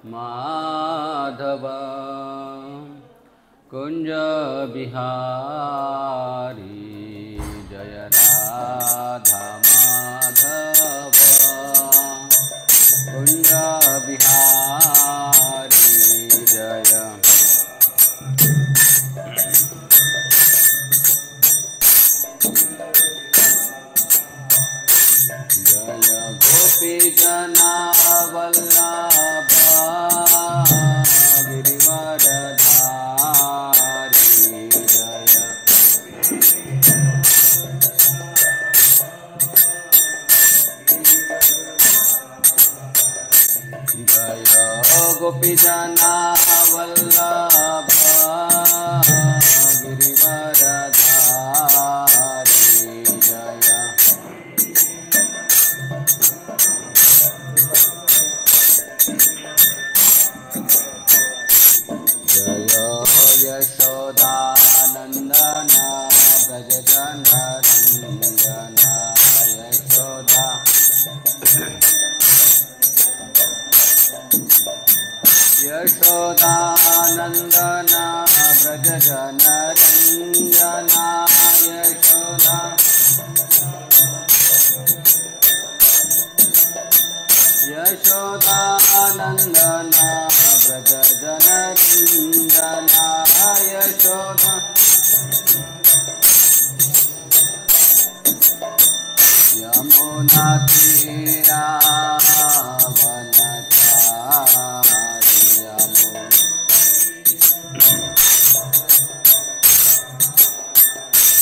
माधव कुंज बिहारी जय राधा माधव कुंज बिहारी जय गोपी जना वल्लभा गिरिवरधारी जय जय गोपी जना वल्लभा गिरिवरधारी जय यशोदानंदन ब्रज जन रंजन यशोदा यशोदानंदन ब्रज जन रंजन यशोदा यशोदानंदन ब्रज जन रंजन यशोदा यमुना तीरावनचारी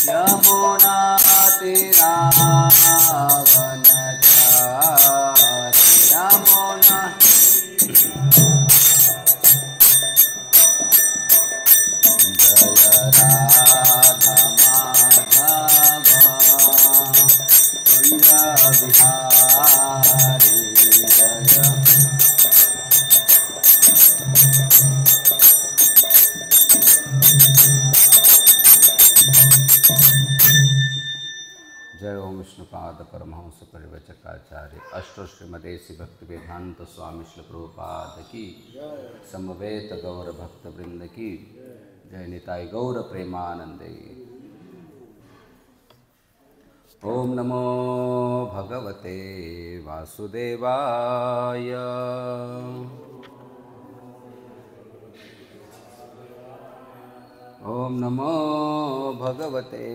यमुना तीरावनचारी यमुना जय राधा माधव कुंज बिहारी जय जय ओम विष्णुपाद परमहंस परिव्रजकाचार्य अष्टो श्रीमदेसी भक्ति वेदांत स्वामी श्री प्रभुपाद की समवेत गौर भक्त वृंद की जय निताय गौर प्रेमानंदे। ओम नमो भगवते वासुदेवाय ओम नमो भगवते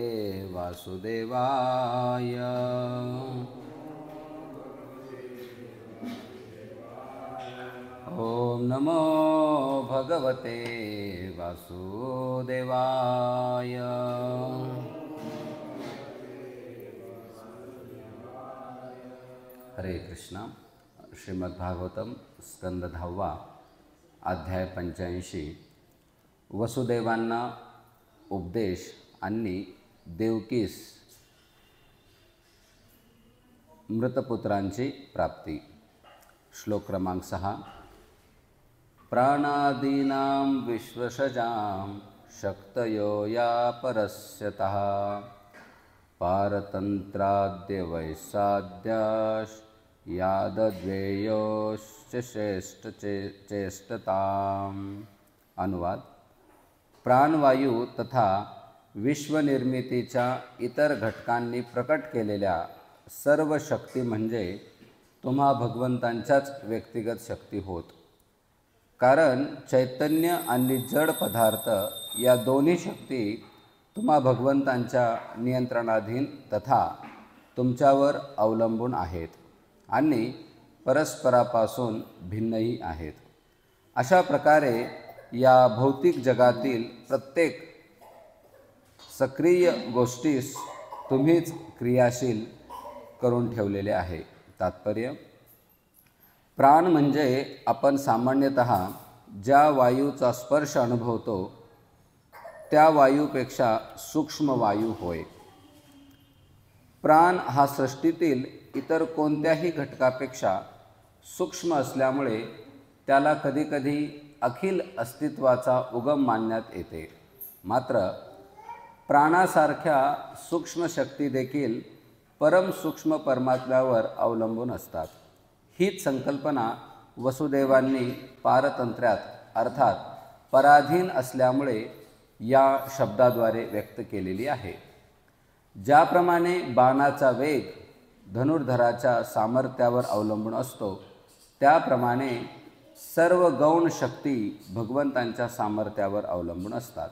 वासुदेवाय ओम नमो भगवते वासुदेवाय। हरे कृष्णा। श्रीमद्भागवतम स्कंद 10 अध्याय 85 वसुदेवांना उपदेश आणि देवकीस मृतपुत्रांची प्राप्ती। श्लोक क्रमांक 6 प्राणादीनां विश्वसजां शक्तयो या परस्यतः पारतंत्राद्य वैसाद्याश यादद्वेयोश्च चेष्टताम्। अनुवाद प्राणवायू तथा विश्वनिर्मितीच्या इतर घटकांनी प्रकट केलेल्या सर्व शक्ती म्हणजे तुम्हा भगवंतांच्याच व्यक्तिगत शक्ती होत। कारण चैतन्य आणि जड पदार्थ या दोन्ही शक्ती तुम्हा भगवंतांच्या नियंत्रणाधीन तथा तुमच्यावर अवलंबून आहेत आणि परस्परापासून भिन्नही आहेत। अशा प्रकारे या भौतिक जगातील प्रत्येक सक्रिय गोष्टीस तुम्हीच क्रियाशील करून ठेवलेले आहे। तात्पर्य प्राण म्हणजे आपण सामान्यतः ज्या वायूचा स्पर्श अनुभवतो त्या वायूपेक्षा सूक्ष्म वायू होय। प्राण हा सृष्टीतील इतर कोणत्याही घटकापेक्षा सूक्ष्म असल्यामुळे त्याला कधीकधी अखिल अस्तित्वाचा उगम मानण्यात येते। मात्र प्राणासारख्या सूक्ष्म शक्ती देखील परम सूक्ष्म परमात्म्यावर अवलंबून असतात। हीच संकल्पना वसुदेवांनी पारतंत्र्यात अर्थात पराधीन असल्यामुळे या शब्दाद्वारे व्यक्त केलेली आहे. ज्याप्रमाणे बाणाचा वेग धनुर्धराच्या सामर्थ्यावर अवलंबून असतो, त्याप्रमाणे सर्व गौण शक्ती भगवंतांच्या सामर्थ्यावर अवलंबून असतात.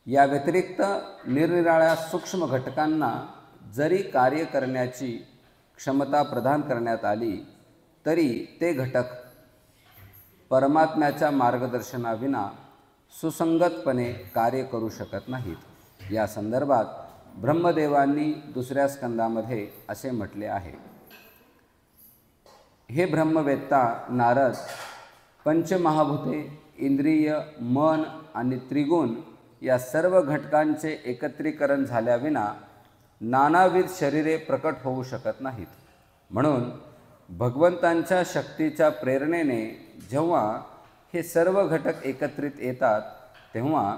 या व्यतिरिक्त निरनिराळ्या सूक्ष्म घटकांना जरी कार्य करण्याची क्षमता प्रदान करण्यात आली तरी ते घटक परमात्म्याच्या मार्गदर्शनाविना सुसंगतपणे कार्य करू शकत नाहीत. या संदर्भात ब्रह्मदेवांनी दुसऱ्या स्कंदामध्ये असे म्हटले आहे. हे ब्रह्मवेत्ता नारद, पंचमहाभूते, इंद्रिय, मन आणि त्रिगुण या सर्व घटकांचे एकत्रीकरण झाल्याविना नानाविध शरीरे प्रकट होऊ शकत नाहीत. म्हणून भगवंतांच्या शक्तीच्या प्रेरणेने जेव्हा हे सर्व घटक एकत्रित येतात, तेव्हा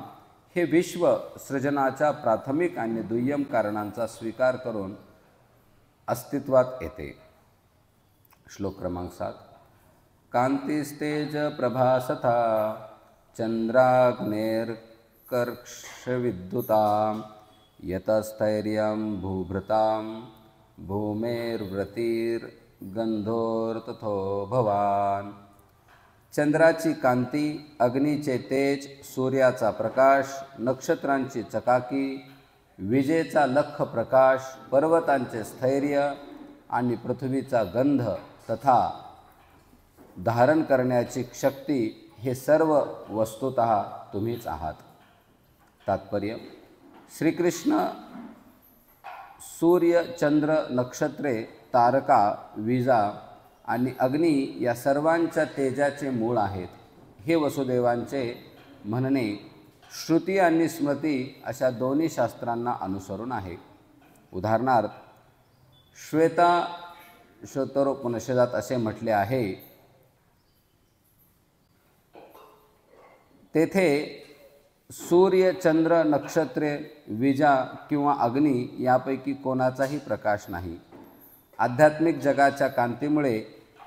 हे विश्व सृजनाच्या प्राथमिक आणि दुय्यम कारणांचा स्वीकार करून अस्तित्वात येते. श्लोक क्रमांक 7. कांतिस्तेज प्रभासथा चंद्राग्नेर्कर्षविद्युतां यतस्थैर्यं भूभृतां भूमेर्व्रतिर्गंधोर्तथो भवान. चंद्राची कांती, अग्नीचे तेज, सूर्याचा प्रकाश, नक्षत्रांची चकाकी, विजेचा लख प्रकाश, पर्वतांचे स्थैर्य आणि पृथ्वीचा गंध तथा धारण करण्याची शक्ती हे सर्व वस्तुतः तुम्हीच आहात. तात्पर्य: श्रीकृष्ण सूर्य, चंद्र, नक्षत्रे, तारका, विजा आणि अग्नी या सर्वांच्या तेजाचे मूळ आहेत. हे वसुदेवांचे म्हणणे श्रुती आणि स्मृती अशा दोन्ही शास्त्रांना अनुसरून आहे. उदाहरणार्थ, श्वेतोपनिषदात असे म्हटले आहे, तेथे सूर्य, चंद्र, नक्षत्रे, विजा किंवा अग्नी यापैकी कोणाचाही प्रकाश नाही. आध्यात्मिक जगाच्या कांतीमुळे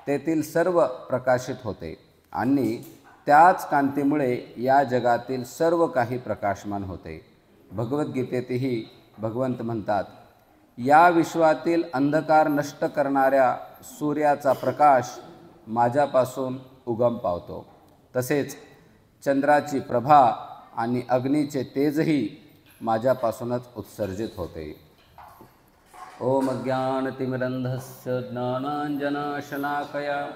तेथील सर्व प्रकाशित होते आणि त्याच कांतीमुळे या जगातील सर्व काही प्रकाशमान होते. भगवद्गीतेतही भगवंत म्हणतात, या विश्वातील अंधकार नष्ट करणाऱ्या सूर्याचा प्रकाश माझ्यापासून उगम पावतो. तसेच चंद्राची प्रभा आणि अग्नीचे तेजही माझ्यापासूनच उत्सर्जित होते. ओम ज्ञानतिमिरन्धस्य ज्ञानाञ्जनशलाकया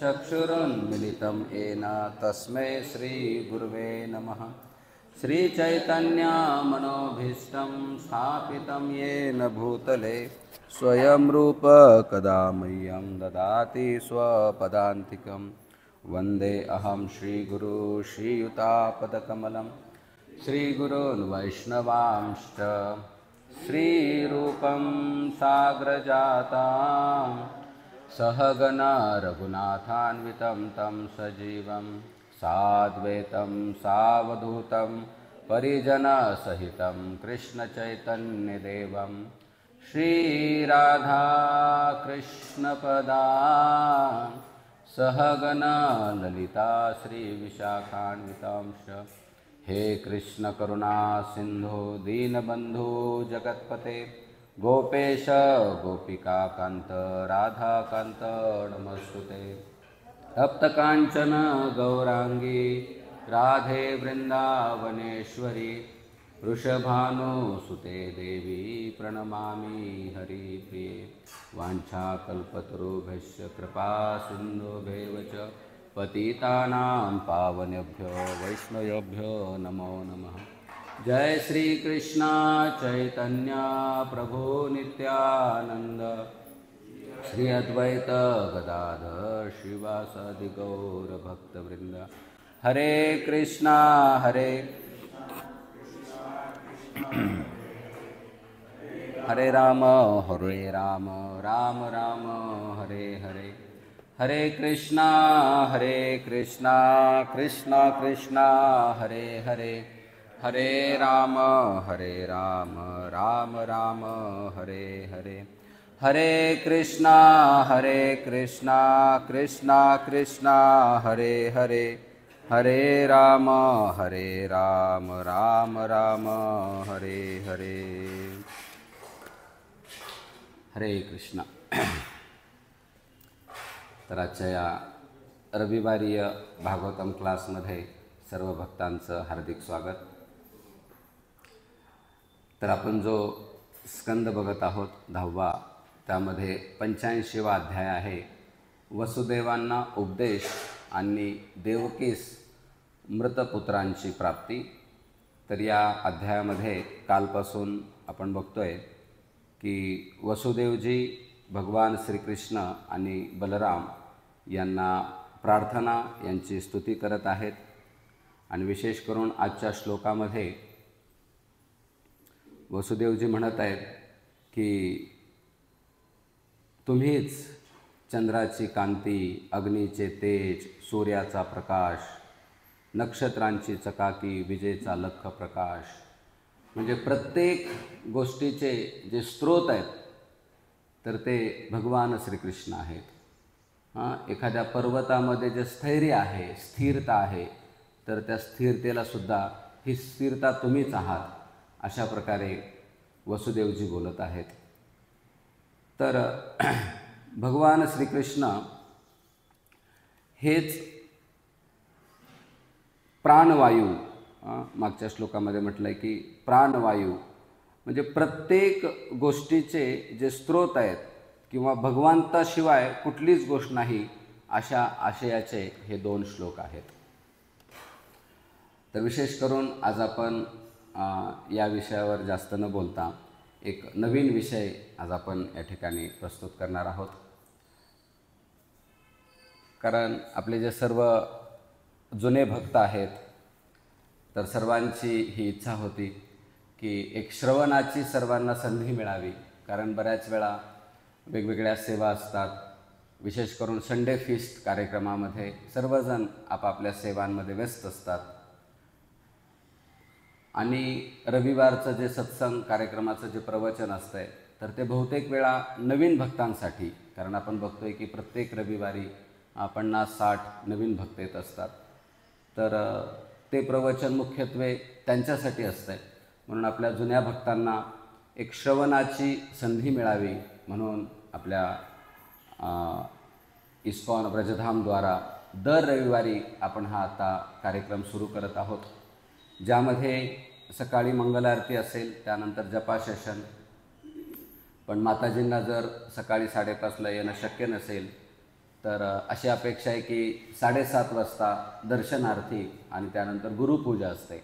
चक्षुरुन्मिलितं येन तस्मै श्रीगुरुवे नमः. श्रीचैतन्यमनोभीष्टं स्थापितं येन भूतले स्वयं रूप कदा मह्यं ददाति स्वपदान्तिकं. वन्दे अहं श्रीगुरु श्रीयुतापदकमलं श्रीगुरून् वैष्णवांश्च श्रीरूपं साग्रजातां सहगना रघुनाथान्वितं तं सजीवं साद्वैतं सावधूतं परिजनसहितं कृष्णचैतन्यदेवं श्रीराधाकृष्णपदां सहगना ललिता श्रीविशाखान्वितांश्च. हे कृष्ण करुणा सिंधु दीनबंधु जगत्पते गोपेश गोपिकाकांत राधाकांत नमस्तुते. तप्तकांचन गौरांगी राधे वृंदावनेश्वरी वृषभानुसुते देवी प्रणमामि हरिप्रिये. वाञ्छाकल्पतरुभ्यश्च कृपा सिन्धुभ्येव च पतितानां पावनेभ्यो वैष्णवेभ्यो नमो नमः. जय श्री कृष्ण चैतन्य प्रभु नित्यानंद श्री अद्वैत गदाधर श्रीवासादि गौर भक्तवृंद. हरे कृष्णा हरे हरे राम राम राम हरे हरे. हरे कृष्णा कृष्णा कृष्णा हरे हरे. हरे राम राम राम हरे हरे. हरे कृष्णा कृष्णा कृष्णा हरे हरे, हरे राम राम राम हरे हरे. हरे कृष्णा. तर आजच्या या रविवारीय भागवतम क्लासमध्ये सर्व भक्तांचं हार्दिक स्वागत. तर आपण जो स्कंद बघत आहोत 10वा, त्यामध्ये 85वा अध्याय आहे, वसुदेवांना उपदेश आणि देवकीस मृतपुत्रांची प्राप्ती. तर या अध्यायामध्ये कालपासून आपण बघतोय की वसुदेवजी भगवान श्रीकृष्ण आणि बलराम यांना प्रार्थना यांची स्तुती करत आहेत. आणि विशेष करून आजच्या श्लोकामध्ये वसुदेवजी म्हणत आहेत की तुम्हीच चंद्राची कांती, अग्नीचे तेज, सूर्याचा प्रकाश, नक्षत्रांची चकाकी, विजेचा लख्ख प्रकाश, म्हणजे प्रत्येक गोष्टीचे जे स्रोत आहेत तर ते भगवान श्रीकृष्ण आहेत. एखाद्या पर्वतामध्ये जे स्थैर्य आहे, स्थिरता आहे, तर त्या स्थिरतेलासुद्धा ही स्थिरता तुम्हीच आहात, अशा प्रकारे वसुदेवजी बोलत आहेत. तर भगवान श्रीकृष्ण हेच प्राणवायू, मागच्या श्लोकामध्ये म्हटलं आहे की प्राणवायू म्हणजे प्रत्येक गोष्टीचे जे स्रोत आहेत किंवा भगवंताशिवाय कुठलीच गोष्ट नाही, अशा आशयाचे हे 2 श्लोक आहेत. तर विशेष करून आज आपण या विषयावर जास्त न बोलता एक नवीन विषय आज आपण या ठिकाणी प्रस्तुत करणार आहोत. कारण आपले जे सर्व जुने भक्त आहेत तर सर्वांची ही इच्छा होती की एक श्रवणाची सर्वांना संधी मिळावी. कारण बऱ्याच वेळा वेगवेगळ्या सेवा असतात, विशेष करून संडे फीस्ट कार्यक्रमामध्ये सर्वजण आपापल्या सेवांमध्ये व्यस्त असतात. आणि रविवारचं जे सत्संग कार्यक्रमाचं जे प्रवचन असतं आहे तर ते बहुतेक वेळा नवीन भक्तांसाठी, कारण आपण बघतोय की प्रत्येक रविवारी 50-60 नवीन भक्त येत असतात, तर ते प्रवचन मुख्यत्वे त्यांच्यासाठी असतं आहे. म्हणून आपल्या जुन्या भक्तांना एक श्रवणाची संधी मिळावी म्हणून आपल्या इस्कॉन ब्रजधामद्वारा दर रविवारी आपण हा आता कार्यक्रम सुरू करत आहोत, ज्यामध्ये सकाळी मंगल आरती असेल, त्यानंतर जपा सेशन. पण माताजींना जर सकाळी 5:30ला येणं शक्य नसेल तर अशी अपेक्षा आहे की 7:30 वाजता दर्शनार्थी आणि त्यानंतर गुरुपूजा असते.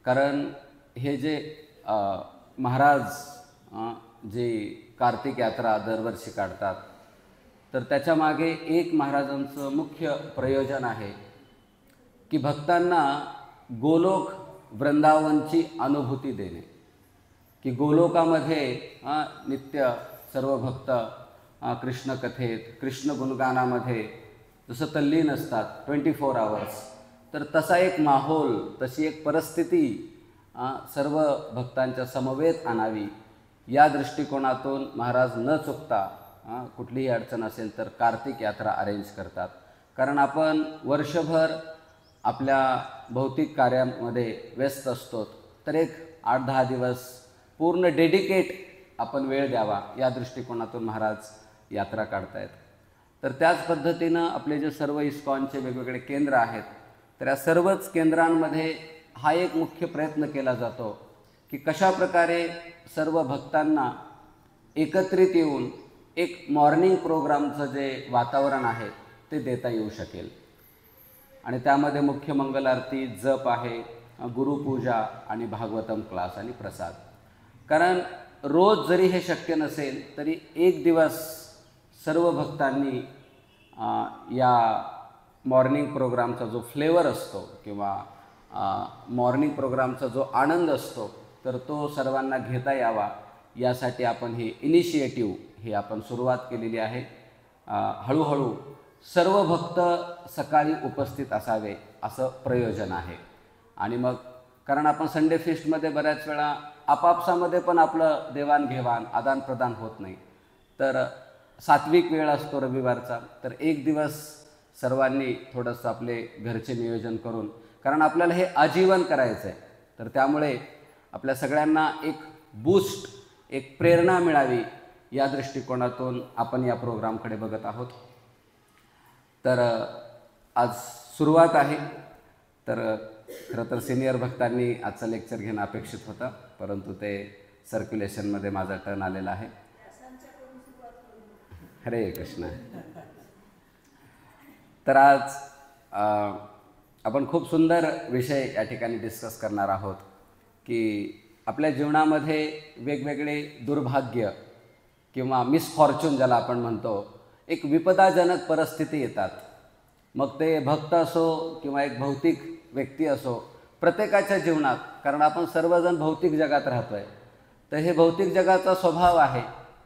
कारण हे जे महाराज जे कार्तिक यात्रा दरवर्षी काढतात तर त्याच्यामागे एक महाराजांचं मुख्य प्रयोजन आहे की भक्तांना गोलोक वृंदावनची अनुभूती देणे. की गोलोकामध्ये नित्य सर्व भक्त कृष्ण कथेत, कृष्ण गुणगानामध्ये जसं तल्लीन असतात 24 आवर्स, तर तसा एक माहोल, तशी एक परिस्थिती सर्व भक्तांच्या समवेत आणावी, या दृष्टिकोनातून महाराज न चुकता कुठलीही अडचण असेल तर कार्तिक यात्रा अरेंज करतात. कारण आपण वर्षभर आपल्या भौतिक कार्यामध्ये व्यस्त असतो, तर एक 8-10 दिवस पूर्ण डेडिकेट आपण वेळ द्यावा, या दृष्टिकोनातून महाराज यात्रा काढतायत. तर त्याच पद्धतीनं आपले जे सर्व इस्कॉनचे वेगवेगळे केंद्र आहेत तर या सर्वच केंद्रांमध्ये हा एक मुख्य प्रयत्न केला जातो की कशा प्रकारे सर्व भक्तांना एकत्रित येऊन एक मॉर्निंग प्रोग्रामचं जे वातावरण आहे ते देता येऊ शकेल. आणि त्यामध्ये मुख्य मंगल आरती, जप आहे, गुरुपूजा आणि भागवतम क्लास आणि प्रसाद. कारण रोज जरी हे शक्य नसेल तरी एक दिवस सर्व भक्तांनी या मॉर्निंग प्रोग्रामचा जो फ्लेवर असतो किंवा मॉर्निंग प्रोग्रामचा जो आनंद असतो तर तो सर्वांना घेता यावा, यासाठी आपण ही इनिशिएटिव्ह ही आपण सुरुवात केलेली आहे. हळूहळू सर्व भक्त सकाळी उपस्थित असावे असं प्रयोजन आहे. आणि मग कारण आपण संडे फीस्टमध्ये बऱ्याच वेळा आपापसामध्ये पण आपलं देवाणघेवाण आदानप्रदान होत नाही, तर सात्विक वेळ असतो रविवारचा, तर एक दिवस सर्वांनी थोडंसं आपले घरचे नियोजन करून, कारण आपल्याला हे आजीवन करायचं आहे, तर त्यामुळे आपल्या सगळ्यांना एक बूस्ट, एक प्रेरणा मिळावी या दृष्टिकोनातून आपण या प्रोग्रामकडे बघत आहोत. तर आज सुरुवात आहे. तर खरं तर सिनियर भक्तांनी आजचं लेक्चर घेणं अपेक्षित होतं, परंतु ते सर्क्युलेशनमध्ये माझा टर्न आलेला आहे. हरे कृष्ण. तर आज आपण खूप सुंदर विषय या ठिकाणी डिस्कस करणार आहोत की आपल्या जीवनामध्ये वेगवेगळे दुर्भाग्य किंवा मिसफॉर्च्यून ज्याला आपण म्हणतो, एक विपदाजनक परिस्थिती येतात. मग ते भक्त असो किंवा एक भौतिक व्यक्ती असो, प्रत्येकाच्या जीवनात, कारण आपण सर्वजण भौतिक जगात राहतो आहे, तर हे भौतिक जगाचा स्वभाव आहे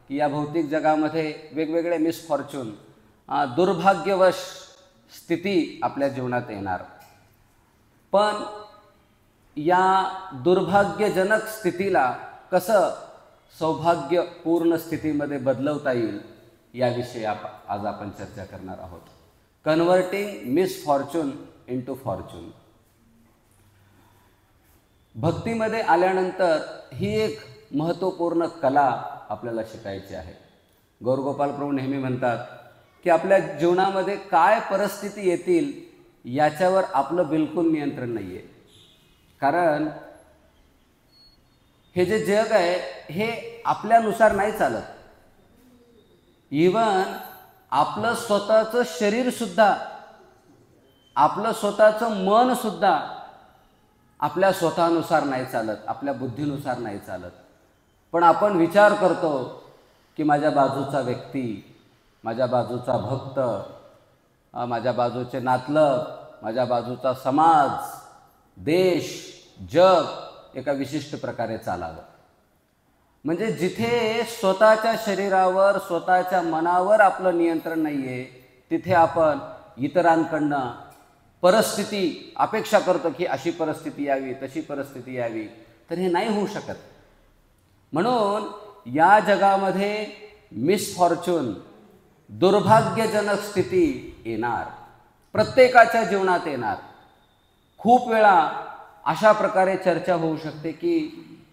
की या भौतिक जगामध्ये वेगवेगळे मिसफॉर्च्यून, दुर्भाग्यवश स्थिती आपल्या जीवनात येणार. पण या दुर्भाग्यजनक स्थितीला कसं सौभाग्यपूर्ण स्थितीमध्ये बदलवता येईल याविषयी आज आपण चर्चा करणार आहोत. Converting misfortune into fortune. भक्तीमध्ये आल्यानंतर ही एक महत्त्वपूर्ण कला आपल्याला शिकायची आहे. गौरगोपाल प्रभू नेहमी म्हणतात की आपल्या जीवनामध्ये काय परिस्थिती येतील याच्यावर आपलं बिलकुल नियंत्रण नाही आहे. कारण हे जे जग आहे हे आपल्यानुसार नाही चालत. इवन आपलं स्वतःचं शरीरसुद्धा, आपलं स्वतःचं मनसुद्धा आपल्या स्वतःनुसार नाही चालत, आपल्या बुद्धीनुसार नाही चालत. पण आपण विचार करतो की माझ्या बाजूचा व्यक्ती, माझ्या बाजूचा भक्त, माझ्या बाजूचे नातलग, माझ्या बाजूचा समाज, देश, जग एका विशिष्ट प्रकारे चालावं. म्हणजे जिथे स्वतःच्या शरीरावर, स्वतःच्या मनावर आपलं नियंत्रण नाही आहे, तिथे आपण इतरांकडनं परिस्थिती अपेक्षा करतो की अशी परिस्थिती यावी, तशी परिस्थिती यावी, तर हे नाही होऊ शकत. म्हणून या जगामध्ये मिसफॉर्च्यून, दुर्भाग्यजनक स्थिती येणार, प्रत्येकाच्या जीवनात येणार. खूप वेळा अशा प्रकारे चर्चा होऊ शकते की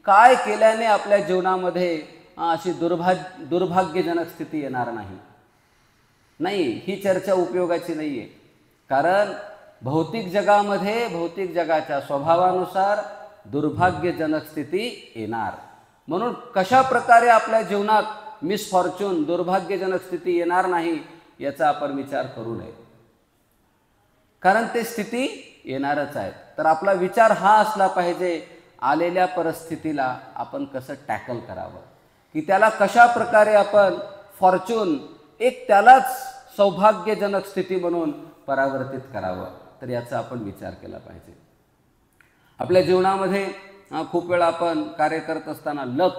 काय केल्याने आपल्या जीवनामध्ये अशी दुर्भाग्यजनक स्थिती येणार नाही. नाही, ही चर्चा उपयोगाची नाही आहे. कारण भौतिक जगामध्ये, भौतिक जगाच्या स्वभावानुसार दुर्भाग्यजनक स्थिती येणार. म्हणून कशा प्रकारे आपल्या जीवनात मिसफॉर्च्यून, दुर्भाग्यजनक स्थिती येणार नाही याचा आपण विचार करू नये. कारण ते स्थिती येणारच आहेत. तर आपला विचार हा असला पाहिजे, आलेल्या परिस्थितीला आपण कसं टॅकल करावं, की त्याला कशा प्रकारे आपण फॉर्च्यून, एक त्यालाच सौभाग्यजनक स्थिती म्हणून परावर्तित करावं. तर याचा आपण विचार केला पाहिजे. आपल्या जीवनामध्ये खूप वेळा आपण कार्य करत असताना लक,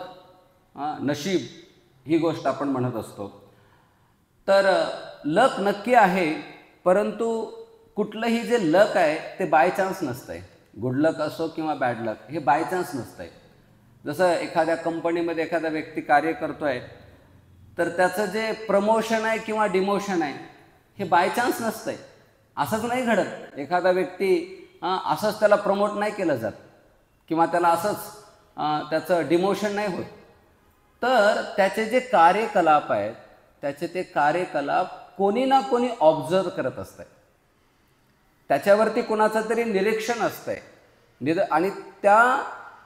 नशीब ही गोष्ट आपण म्हणत असतो. तर लक नक्की आहे, परंतु कुठलंही जे लक आहे ते बाय चान्स नसतं आहे. गुड लक असो किंवा बॅड लक, हे बाय चान्स नसतं आहे. जसं एखाद्या कंपनीमध्ये एखादा व्यक्ती कार्य करतो आहे, तर त्याचं जे प्रमोशन आहे किंवा डिमोशन आहे हे बाय चान्स नसतं आहे. असंच नाही घडत. एखादा व्यक्ती असंच त्याला प्रमोट नाही केलं जात किंवा त्याला असंच त्याचं डिमोशन नाही होत. तर त्याचे जे कार्यकलाप आहेत, त्याचे ते कार्यकलाप कोणी ना कोणी ऑब्झर्व करत असतं आहे. त्याच्यावरती कोणाचं तरी निरीक्षण असतंय आणि त्या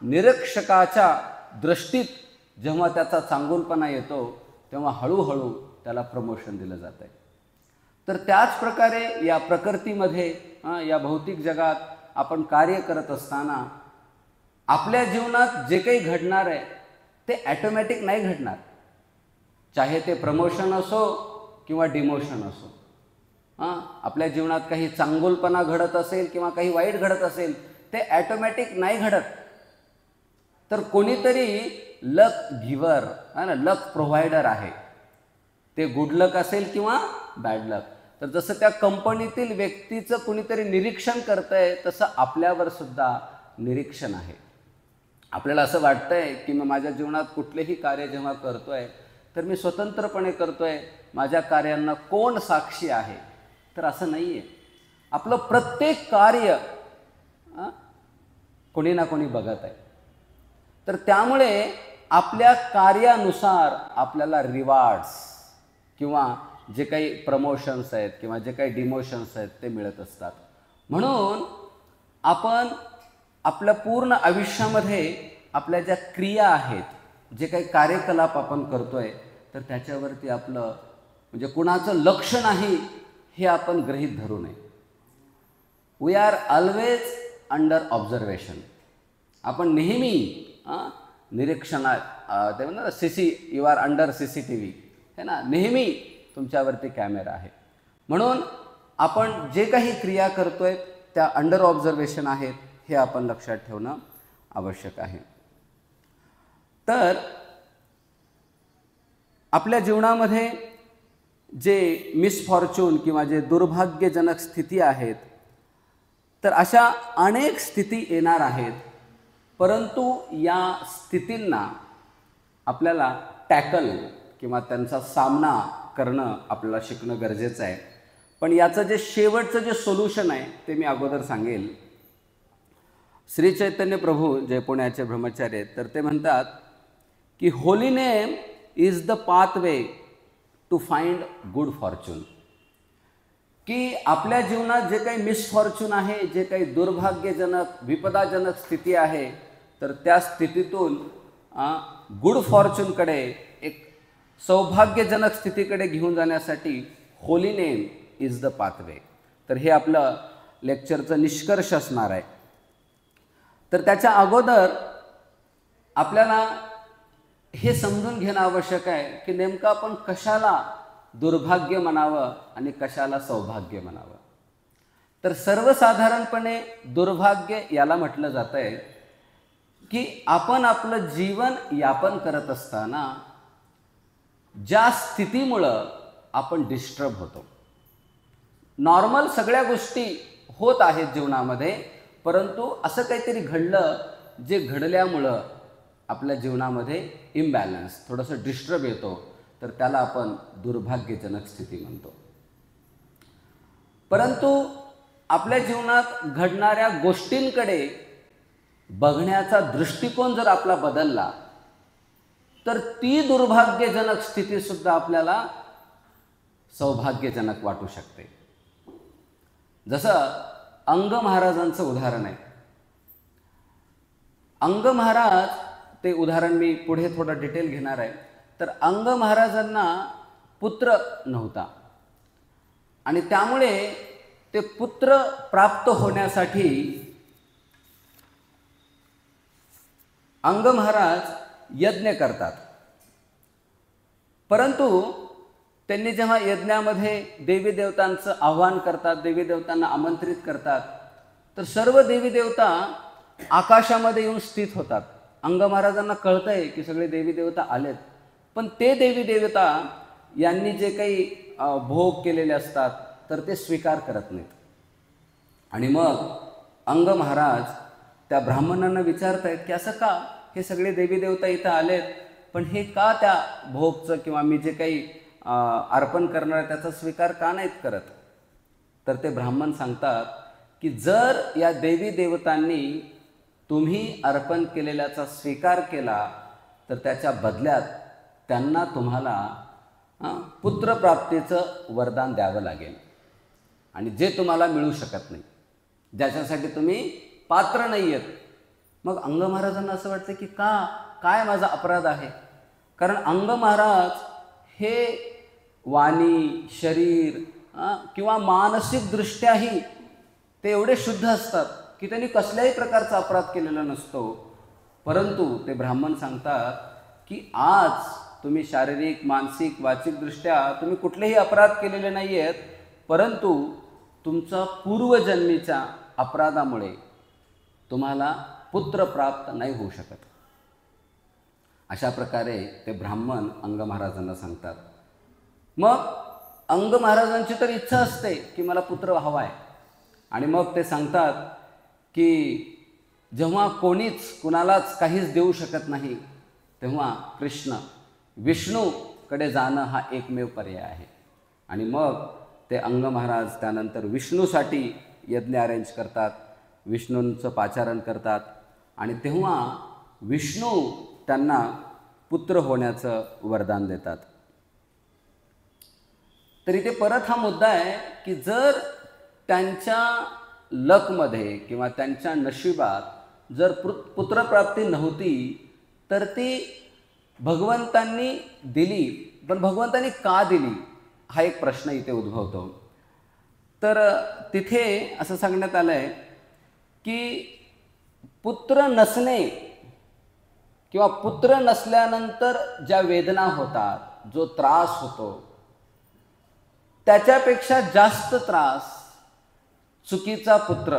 निरीक्षकाच्या दृष्टीत जेव्हा त्याचा चांगुलपणा येतो तेव्हा हळूहळू त्याला प्रमोशन दिलं जात आहे. तर त्याच प्रकारे या प्रकृतीमध्ये, या भौतिक जगात आपण कार्य करत असताना आपल्या जीवनात जे काही घडणार आहे ते ॲटोमॅटिक नाही घडणार. चाहे ते प्रमोशन असो किंवा डिमोशन असो. आपल्या जीवनात काही चांगुलपणा घडत असेल किंवा काही वाईट घडत असेल, ते ॲटोमॅटिक नाही घडत. तर कोणीतरी लक गिव्हर, लक प्रोव्हायडर आहे. ते गुड लक असेल किंवा बॅड लक. तर जसं त्या कंपनीतील व्यक्तीचं कोणीतरी निरीक्षण करतंय, तसं आपल्यावर सुद्धा निरीक्षण आहे. आपल्याला असं वाटतंय की मी माझ्या जीवनात कुठलेही कार्य जेव्हा करतोय तर मी स्वतंत्रपणे करतोय, माझ्या कार्यांना कोण साक्षी आहे? तर असं नाही आहे. आपलं प्रत्येक कार्य कोणी ना कोणी बघत आहे. तर त्यामुळे आपल्या कार्यानुसार आपल्याला रिवॉर्ड्स किंवा जे काही प्रमोशन्स आहेत किंवा जे काही डिमोशन्स आहेत ते मिळत असतात. म्हणून आपण आपल्या पूर्ण आयुष्यामध्ये आपल्या ज्या क्रिया आहेत, जे काही कार्यकलाप आपण करतोय, तर त्याच्यावरती आपलं म्हणजे कुणाचं लक्ष नाही हे आपण गृहीत धरू नये. We are always under observation. आपण नेहमी निरीक्षणात, ते म्हणतात यू आर अंडर CCTV है ना, नेहमी तुमच्यावरती कॅमेरा आहे. म्हणून आपण जे काही क्रिया करतोय त्या अंडर ऑब्झर्वेशन आहेत हे आपण लक्षात ठेवणं आवश्यक आहे. तर आपल्या जीवनामध्ये जे मिसफॉर्च्यून किंवा जे दुर्भाग्यजनक स्थिती आहेत, तर अशा अनेक स्थिती येणार आहेत. परंतु या स्थितींना आपल्याला टॅकल किंवा त्यांचा सामना करणं आपल्याला शिकणं गरजेचं आहे. पण याचं जे शेवटचं जे सोल्युशन आहे ते मी अगोदर सांगेल. श्री चैतन्य प्रभू जे पुण्याचे ब्रह्मचारी आहेत, तर ते म्हणतात की holy name is the pathway to find good fortune. की आपल्या जीवनात जे काही मिसफॉर्च्यून आहे, जे काही दुर्भाग्यजनक विपदाजनक स्थिती आहे, तर त्या स्थितीतून गुड फॉर्च्यूनकडे, एक सौभाग्यजनक स्थितीकडे घेऊन जाण्यासाठी Holy name is the pathway. तर हे आपलं लेक्चरचं निष्कर्ष असणार आहे. तर त्याच्या अगोदर आपल्याला हे समजून घेणं आवश्यक आहे की नेमकं आपण कशाला दुर्भाग्य म्हणावं आणि कशाला सौभाग्य म्हणावं. तर सर्वसाधारणपणे दुर्भाग्य याला म्हटलं जातं आहे की आपण आपलं जीवन यापन करत असताना ज्या स्थितीमुळं आपण डिस्टर्ब होतो. नॉर्मल सगळ्या गोष्टी होत आहेत जीवनामध्ये, परंतु असं काहीतरी घडलं जे घडल्यामुळं आपल्या जीवनामध्ये इम्बॅलन्स, थोडंसं डिस्टर्ब येतो, तर त्याला आपण दुर्भाग्यजनक स्थिती म्हणतो. परंतु आपल्या जीवनात घडणाऱ्या गोष्टींकडे बघण्याचा दृष्टिकोन जर आपला बदलला, तर ती दुर्भाग्यजनक स्थितीसुद्धा आपल्याला सौभाग्यजनक वाटू शकते. जसं अंग महाराजांचं उदाहरण आहे. अंग महाराज, ते उदाहरण मी पुढे थोडं डिटेल घेणार आहे. तर अंग महाराजांना पुत्र नव्हता आणि त्यामुळे ते पुत्र प्राप्त होण्यासाठी अंग महाराज यज्ञ करतात. परंतु त्यांनी जेव्हा यज्ञामध्ये देवी देवतांचं आवाहन करतात, देवी देवतांना आमंत्रित करतात, तर सर्व देवी देवता आकाशामध्ये येऊन स्थित होतात. अंग महाराजांना कळतंय की सगळे देवी देवता आलेत, पण ते देवी देवता यांनी जे काही भोग केलेले असतात तर ते स्वीकार करत नाहीत. आणि मग अंग महाराज त्या ब्राह्मणांना विचारतायत की असं का, हे सगळे देवी देवता इथं आलेत, पण हे का त्या भोगचं किंवा मी जे काही अर्पण करणार आहे त्याचा स्वीकार का नाहीत करत. तर ते ब्राह्मण सांगतात की जर या देवी देवतांनी तुम्ही अर्पण केलेल्याचा स्वीकार केला, तर त्याच्या बदल्यात त्यांना तुम्हाला पुत्रप्राप्तीचं वरदान द्यावं लागेल, आणि जे तुम्हाला मिळू शकत नाही, ज्याच्यासाठी तुम्ही पात्र नाही आहेत. मग अंग महाराजांना असं वाटतं की काय माझा अपराध आहे. कारण अंग महाराज हे वाणी, शरीर किंवा मानसिकदृष्ट्याही ते एवढे शुद्ध असतात की त्यांनी कसल्याही प्रकारचा अपराध केलेला नसतो. परंतु ते ब्राह्मण सांगतात की आज तुम्ही शारीरिक, मानसिक, वाचिकदृष्ट्या तुम्ही कुठलेही अपराध केलेले नाही आहेत, परंतु तुमचा पूर्वजन्मीच्या अपराधामुळे तुम्हाला पुत्र प्राप्त नाही होऊ शकत. अशा प्रकारे ते ब्राह्मण अंग महाराजांना सांगतात. मग अंग महाराजांची तर इच्छा असते की मला पुत्र हवा आहे, आणि मग ते सांगतात की जेव्हा कोणीच कुणालाच काहीच देऊ शकत नाही, तेव्हा कृष्ण, विष्णू विष्णूकडे जाणं हा एकमेव पर्याय आहे. आणि मग ते अंग महाराज त्यानंतर विष्णूसाठी यज्ञ अरेंज करतात, विष्णूंचं पाचारण करतात आणि तेव्हा विष्णू त्यांना पुत्र होण्याचं वरदान देतात. तर इथे परत हा मुद्दा आहे की जर त्यांच्या लकमध्ये किंवा त्यांच्या नशिबात जर पुत्रप्राप्ती नव्हती तर ती भगवंतांनी दिली, पण भगवंतांनी का दिली हा एक प्रश्न इथे उद्भवतो. तर तिथे असं सांगण्यात आलं आहे की पुत्र नसणे किंवा पुत्र नसल्यानंतर ज्या वेदना होतात, जो त्रास होतो, त्याच्यापेक्षा जास्त त्रास चुकीचा पुत्र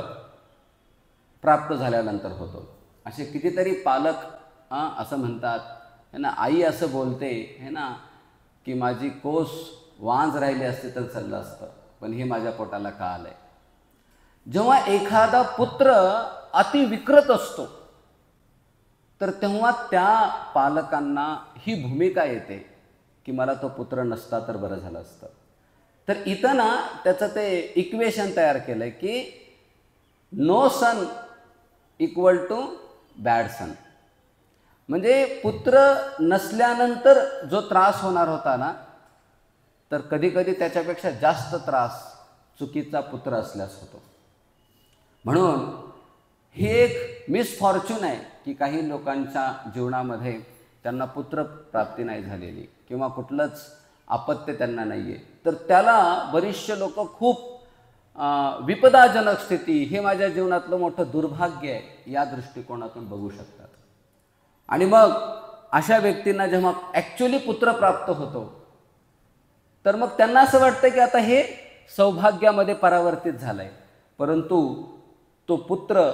प्राप्त झाल्यानंतर होतो. असे कितीतरी पालक असं म्हणतात है ना, आई असं बोलते है ना की माझी कोस वांज राहिली असते तर चाललं असतं, पण हे माझ्या पोटाला का आलंय. जेव्हा एखादा पुत्र अतिविकृत असतो तर तेव्हा त्या पालकांना ही भूमिका येते की मला तो पुत्र नसता तर बरं झालं असतं. तर इथं ना त्याचं ते इक्वेशन तयार केलं आहे की no son equal to bad son. म्हणजे पुत्र नसल्यानंतर जो त्रास होणार होता ना, तर कधीकधी त्याच्यापेक्षा जास्त त्रास चुकीचा पुत्र असल्यास होतो. म्हणून ही एक मिसफॉर्च्यून आहे की काही लोकांच्या जीवनामध्ये त्यांना पुत्रप्राप्ती नाही झालेली किंवा कुठलंच अपत्य त्यांना नाही आहे, तर त्याला बरीचसे लोक खूप विपदाजनक स्थिती, हे माझ्या जीवनातलं मोठं दुर्भाग्य आहे या दृष्टिकोनातून बघू शकतात. आणि मग अशा व्यक्तींना जेव्हा ॲक्च्युली पुत्र प्राप्त होतो तर मग त्यांना असं वाटतं की आता हे सौभाग्यामध्ये परावर्तित झालं आहे, परंतु तो पुत्र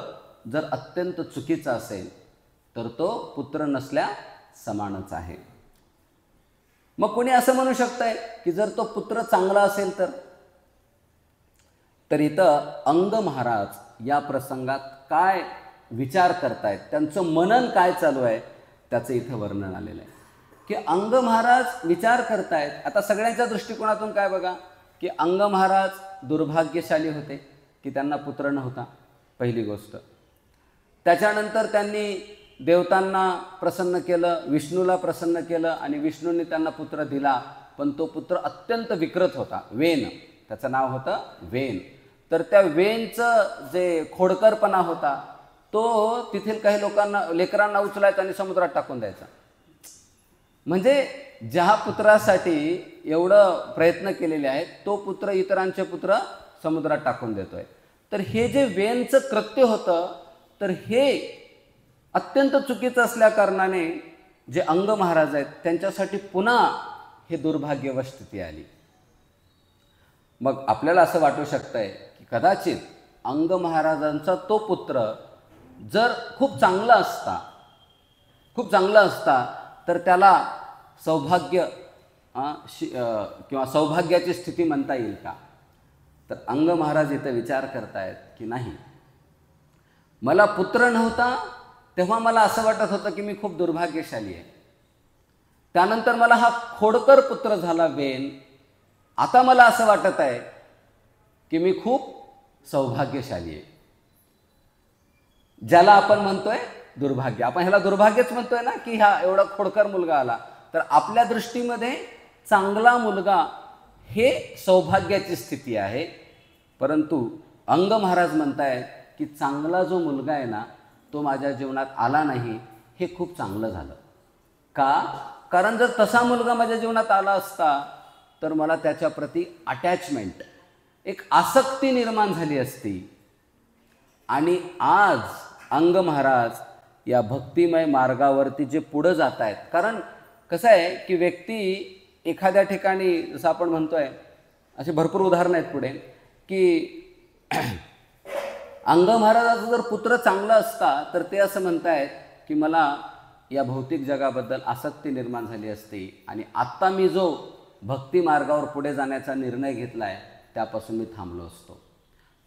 जर अत्यंत चुकीचा असेल तर तो पुत्र नसल्या समानच आहे. मग कोणी असं म्हणू शकतंय की जर तो पुत्र चांगला असेल तर इथं अंग महाराज या प्रसंगात काय विचार करतायत, त्यांचं मनन काय चालू आहे त्याचं इथं वर्णन आलेलं आहे की अंग महाराज विचार करतायत. आता सगळ्यांच्या दृष्टिकोनातून काय बघा की अंग महाराज दुर्भाग्यशाली होते की त्यांना पुत्र नव्हता, पहिली गोष्ट. त्याच्यानंतर त्यांनी देवतांना प्रसन्न केलं, विष्णूला प्रसन्न केलं आणि विष्णूंनी त्यांना पुत्र दिला, पण तो पुत्र अत्यंत विकृत होता, वेन, त्याचं नाव होतं वेन. तर त्या वेनचं जे खोडकरपणा होता तो तिथील काही लोकांना, लेकरांना उचलायचा आणि समुद्रात टाकून द्यायचा. म्हणजे ज्या पुत्रासाठी एवढं प्रयत्न केलेले आहेत तो पुत्र इतरांचे पुत्र समुद्रात टाकून देतोय. तर हे जे वेनचं कृत्य होतं तर हे अत्यंत चुकीचं असल्या कारणाने जे अंग महाराज आहेत त्यांच्यासाठी पुन्हा हे दुर्भाग्यवश स्थिती आली. मग आपल्याला असं वाटू शकतंय की कदाचित अंग महाराजांचा तो पुत्र जर खूप चांगला असता तर त्याला सौभाग्य किंवा सौभाग्याची स्थिती म्हणता येईल का. तर अंग महाराज इथं विचार करतायत की नाही, मला पुत्र नव्हता तेव्हा मला असं वाटत होतं की मी खूप दुर्भाग्यशाली आहे. त्यानंतर मला हा खोडकर पुत्र झाला वेन, आता मला असं वाटत आहे की मी खूप सौभाग्यशाली आहे. ज्याला आपण म्हणतोय दुर्भाग्य, आपण ह्याला दुर्भाग्यच म्हणतोय ना की हा एवढा खोडकर मुलगा आला. तर आपल्या दृष्टीमध्ये चांगला मुलगा हे सौभाग्याची स्थिती आहे, परंतु अंग महाराज म्हणतायत की चांगला जो मुलगा आहे ना तो माझ्या जीवनात आला नाही, हे खूप चांगलं झालं. का? कारण जर तसा मुलगा माझ्या जीवनात आला असता तर मला त्याच्याप्रती अटॅचमेंट, एक आसक्ती निर्माण झाली असती. आणि आज अंग महाराज या भक्तिमय मार्गावरती जे पुढं जात आहेत, कारण कसं आहे की व्यक्ती एखाद्या ठिकाणी, जसं आपण म्हणतोय असे भरपूर उदाहरणं आहेत पुढे, की अंग महाराजाचा जर पुत्र चांगला असता तर ते असं म्हणतायत की मला या भौतिक जगाबद्दल आसक्ती निर्माण झाली असती आणि आत्ता मी जो भक्ती मार्गावर पुढे जाण्याचा निर्णय घेतला आहे त्यापासून मी थांबलो असतो.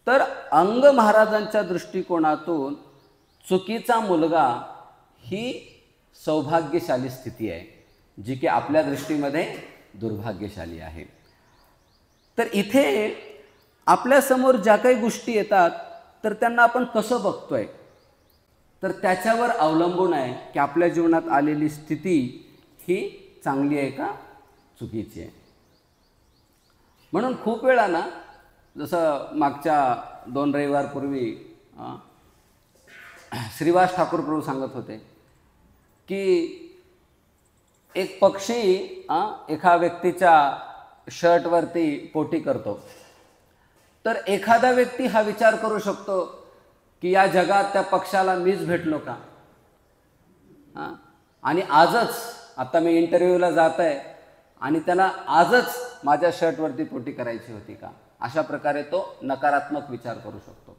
तर अंग महाराजांच्या दृष्टिकोनातून चुकीचा मुलगा ही सौभाग्यशाली स्थिती आहे. जी की आपल्या दृष्टीमध्ये दुर्भाग्यशाली आहे. तर इथे आपल्यासमोर ज्या काही गोष्टी येतात तर त्यांना आपण कसं बघतोय तर त्याच्यावर अवलंबून आहे की आपल्या जीवनात आलेली स्थिती ही चांगली आहे का चुकीची आहे. म्हणून खूप वेळा ना, जसं मागच्या 2 रविवारपूर्वी श्रीवास ठाकूर प्रभू सांगत होते की एक पक्षी एका व्यक्तीच्या शर्टवरती पोटी करतो. तर एखादा व्यक्ती हा विचार करू शकतो की या जगात त्या पक्षाला मीच भेटलो का, आणि आजच आता मी इंटरव्ह्यूला जात आहे आणि त्याला आजच माझ्या शर्टवरती पोटी करायची होती का, अशा प्रकारे तो नकारात्मक विचार करू शकतो.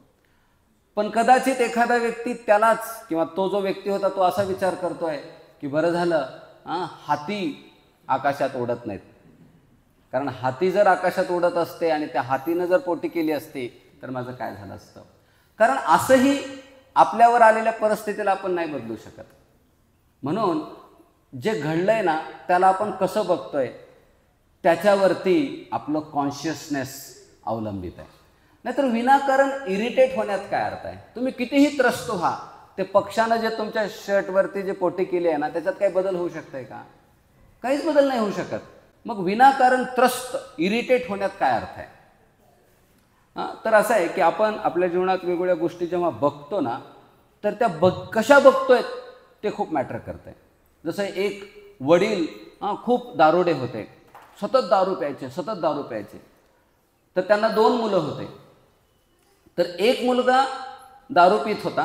पण कदाचित एखादा व्यक्ती त्यालाच किंवा तो जो व्यक्ती होता तो असा विचार करतोय की बरं झालं हाती आकाशात उडत नाहीत, कारण हाती जर आकाशात उडत असते आणि त्या हातीनं जर पोटी केली असती तर माझं काय झालं असतं. कारण असंही आपल्यावर आलेल्या परिस्थितीला आपण नाही बदलू शकत. म्हणून जे घडलंय ना त्याला आपण कसं बघतोय त्याच्यावरती आपलं कॉन्शियसनेस अवलंबित आहे. नाहीतर विनाकारण इरिटेट होण्यात काय अर्थ आहे. तुम्ही कितीही त्रस्त व्हा, ते पक्षानं जे तुमच्या शर्टवरती जे पोटी केली आहे ना त्याच्यात काही बदल होऊ शकतंय का, काहीच बदल नाही होऊ शकत. मग विनाकारण त्रस्त इरिटेट होण्यात काय अर्थ आहे. तर असं आहे की आपण आपल्या जीवनात वेगवेगळ्या गोष्टी जेव्हा बघतो ना तर त्या कशा बघतोय ते खूप मॅटर करतंय. जसं एक वडील खूप दारुडे होते, सतत दारू प्यायचे. तर त्यांना 2 मुलं होते. तर एक मुलगा दारू पित होता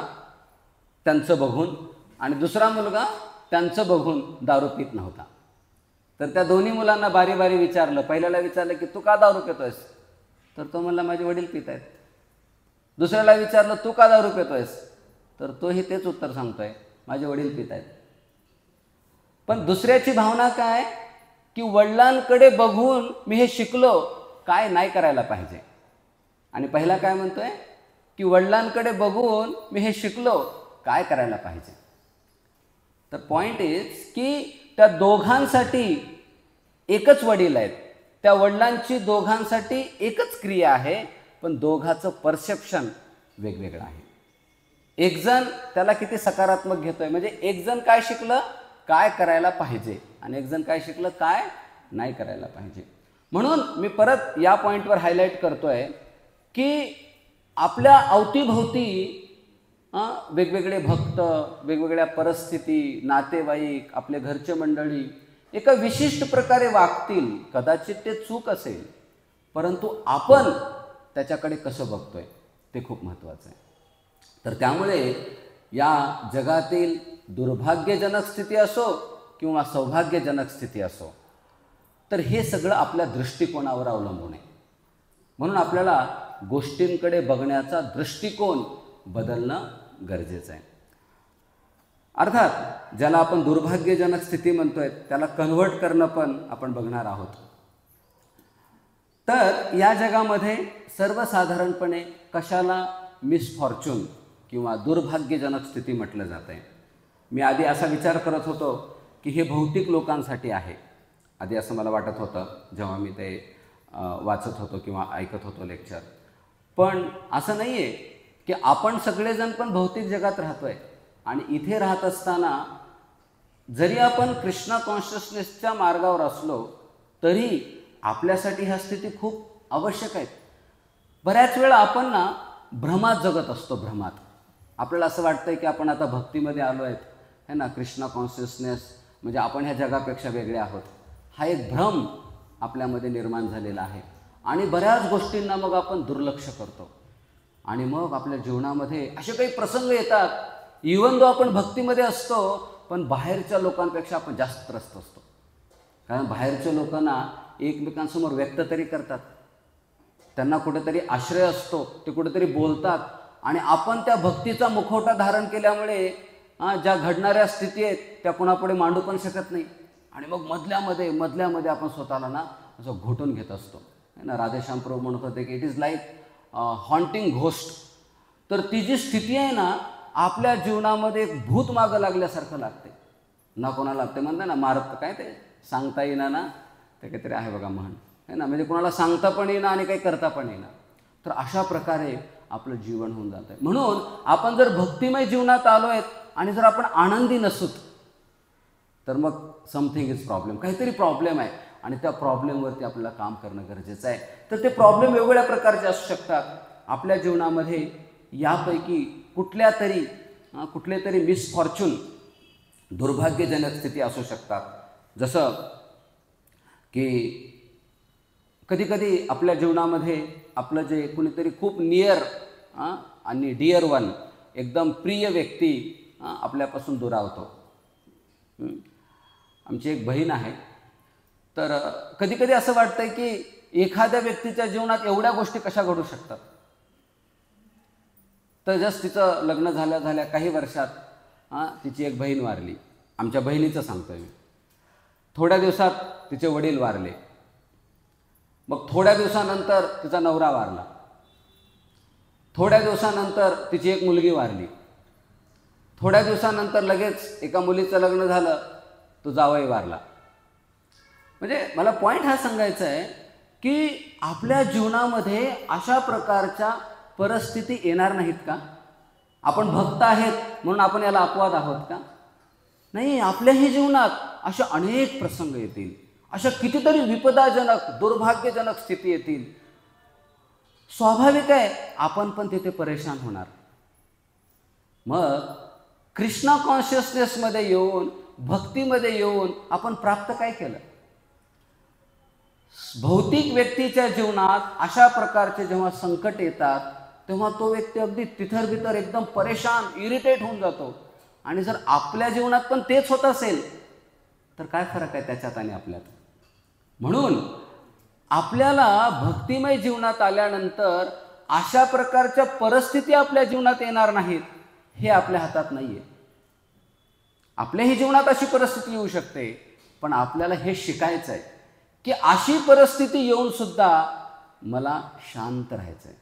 त्यांचं बघून आणि दुसरा मुलगा त्यांचं बघून दारू पित नव्हता. तर त्या दोन्ही मुलांना बारी बारी विचारलं. पहिल्याला विचारलं की तू का दारू पितोयस, तर तो म्हणला माझे वडील पित आहेत. दुसऱ्याला विचारलं तू का दारू पितोयस, तर तोही तेच उत्तर सांगतोय माझे वडील पित आहेत. पण दुसऱ्याची भावना काय की वडिलांकडे बघून मी हे शिकलो काय नाही करायला पाहिजे, आणि पहिला काय म्हणतोय की वडिलांकडे बघून मी हे शिकलो काय करायला पाहिजे. तर पॉइंट इज की त्या दोघांसाठी एकच वडील आहेत, त्या वडिलांची दोघांसाठी एकच क्रिया आहे, पण दोघांचं परसेप्शन वेगवेगळं आहे. एक जण त्याला किती सकारात्मक घेतोय, म्हणजे एक जण काय शिकलं काय करायला पाहिजे आणि एक जण काय शिकलं काय नाही करायला पाहिजे. म्हणून मी परत या पॉईंटवर हायलाईट करतोय की आपल्या अवतीभोवती वेगवेगळे भक्त, वेगवेगळ्या परिस्थिती, नातेवाईक, आपले घरचे मंडळी एका विशिष्ट प्रकारे वागतील. कदाचित ते चूक असेल, परंतु आपण त्याच्याकडे कसं बघतोय ते खूप महत्त्वाचं आहे. तर त्यामुळे या जगातील दुर्भाग्यजनक स्थिती असो किंवा सौभाग्यजनक स्थिती असो, तर हे सगळं आपल्या दृष्टिकोनावर अवलंबून आहे. म्हणून आपल्याला गोष्टींकडे बघण्याचा दृष्टिकोन बदलणं गरजेचं आहे. अर्थात ज्याला आपण दुर्भाग्यजनक स्थिती म्हणतोय त्याला कन्व्हर्ट करणं पण आपण बघणार आहोत. तर या जगामध्ये सर्वसाधारणपणे कशाला मिसफॉर्च्यून किंवा दुर्भाग्यजनक स्थिती म्हटलं जात आहे. मी आधी असा विचार करत होतो की हे भौतिक लोकांसाठी आहे. आधी असं मला वाटत होतं जेव्हा मी ते वाचत होतो किंवा ऐकत होतो लेक्चर. पण असं नाही आहे की आपण सगळेजण पण भौतिक जगात राहतो आहे, आणि इथे राहत असताना जरी आपण कृष्णा कॉन्शियसनेसच्या मार्गावर असलो तरी आपल्यासाठी ह्या स्थिती खूप आवश्यक आहेत. बऱ्याच वेळा आपण ना भ्रमात जगत असतो. भ्रमात आपल्याला असं वाटतं की आपण आता भक्तीमध्ये आलो आहेत है ना, कृष्णा कॉन्शियसनेस म्हणजे आपण ह्या जगापेक्षा वेगळे आहोत. हा एक भ्रम आपल्यामध्ये निर्माण झालेला आहे आणि बऱ्याच गोष्टींना मग आपण दुर्लक्ष करतो. आणि मग आपल्या जीवनामध्ये असे काही प्रसंग येतात, इवन दो आपण भक्तीमध्ये असतो पण बाहेरच्या लोकांपेक्षा आपण जास्त त्रस्त असतो. कारण बाहेरच्या लोकांना एकमेकांसमोर व्यक्त तरी करतात, त्यांना कुठेतरी आश्रय असतो, ते कुठेतरी बोलतात, आणि आपण त्या भक्तीचा मुखवटा धारण केल्यामुळे ज्या घडणाऱ्या स्थिती आहेत त्या कुणापुढे मांडू पण शकत नाही. आणि मग मधल्यामध्ये आपण स्वतःला ना असं घोटून घेत असतो है ना. राधेश्याम प्रभू म्हणत होते की it is like haunting ghost. तर ती जी स्थिती आहे ना आपल्या जीवनामध्ये एक भूत मागं लागल्यासारखं लागते. ना कोणाला, ते म्हणतात ना मारत काय ते सांगता येईना ना, ते काहीतरी आहे बघा म्हण आहे ना, म्हणजे कोणाला सांगता पण येईना आणि काही करता पण येईना. तर अशा प्रकारे आपलं जीवन होऊन जातं आहे. म्हणून आपण जर भक्तिमय जीवनात आलो आहेत आणि जर आपण आनंदी नसूत तर मग समथिंग इज प्रॉब्लेम, काहीतरी प्रॉब्लेम आहे आणि त्या प्रॉब्लेमवरती आपल्याला काम करणं गरजेचं आहे. तर ते प्रॉब्लेम वेगवेगळ्या प्रकारचे असू शकतात आपल्या जीवनामध्ये. यापैकी कुठले तरी मिसफॉर्च्यून, दुर्भाग्यजनक स्थिती असू शकतात. जसं की कधीकधी आपल्या जीवनामध्ये आपलं जे कुणीतरी खूप नियर आणि डिअर वन, एकदम प्रिय व्यक्ती आपल्यापासून दुरावतो. आमची एक बहीण आहे. तर कधीकधी असं वाटतंय की एखाद्या व्यक्तीच्या जीवनात एवढ्या गोष्टी कशा घडू शकतात. तर जस्ट तिचं लग्न झाल्या काही वर्षात तिची एक बहीण वारली. आमच्या बहिणीचं सांगतोय मी. थोड्या दिवसात तिचे वडील वारले. मग थोड्या दिवसानंतर तिचा नवरा वारला. थोड्या दिवसानंतर तिची एक मुलगी वारली. थोड्या दिवसानंतर लगेच एका मुलीचं लग्न झालं, तो जावई वारला. म्हणजे मला पॉईंट हा सांगायचा आहे की आपल्या जीवनामध्ये अशा प्रकारच्या परिस्थिती येणार नाहीत का? आपण भक्त आहेत म्हणून आपण याला अपवाद आहोत का? नाही, आपल्याही जीवनात अशा अनेक प्रसंग येतील, अशा कितीतरी विपदाजनक दुर्भाग्यजनक स्थिती येतील. स्वाभाविक आहे आपण पण तिथे परेशान होणार. मग कृष्णा कॉन्शियसनेसमध्ये येऊन, भक्तीमध्ये येऊन आपण प्राप्त काय केलं? भौतिक व्यक्तीच्या जीवनात अशा प्रकारचे जेव्हा संकट येतात तेव्हा तो व्यक्ती अगदी तिथर एकदम परेशान, इरिटेट होऊन जातो. आणि जर आपल्या जीवनात पण तेच होत असेल तर काय फरक आहे त्याच्यात आणि आपल्यात? म्हणून आपल्याला भक्तिमय जीवनात आल्यानंतर अशा प्रकारच्या परिस्थिती आपल्या जीवनात येणार नाहीत हे आपल्या हातात नाही आहे. आपल्याही जीवनात अशी परिस्थिती येऊ शकते, पण आपल्याला हे शिकायचं आहे की अशी परिस्थिती येऊन सुद्धा मला शांत राहायचं आहे,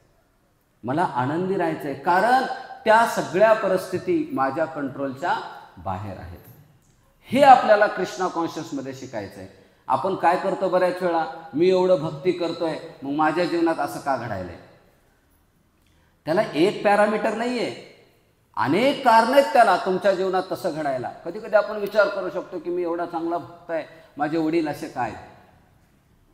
मला आनंदी राहायचं आहे, कारण त्या सगळ्या परिस्थिती माझ्या कंट्रोलच्या बाहेर आहेत. हे आपल्याला कृष्णा कॉन्शियसमध्ये शिकायचं आहे. आपण काय करतो बऱ्याच वेळा, मी एवढं भक्ती करतोय मग माझ्या जीवनात असं का घडायलंय? त्याला एक पॅरामीटर नाही आहे, अनेक कारणं आहेत त्याला तुमच्या जीवनात तसं घडायला. कधी कधी आपण विचार करू शकतो की मी एवढा चांगला भक्त आहे, माझे वडील असे काय,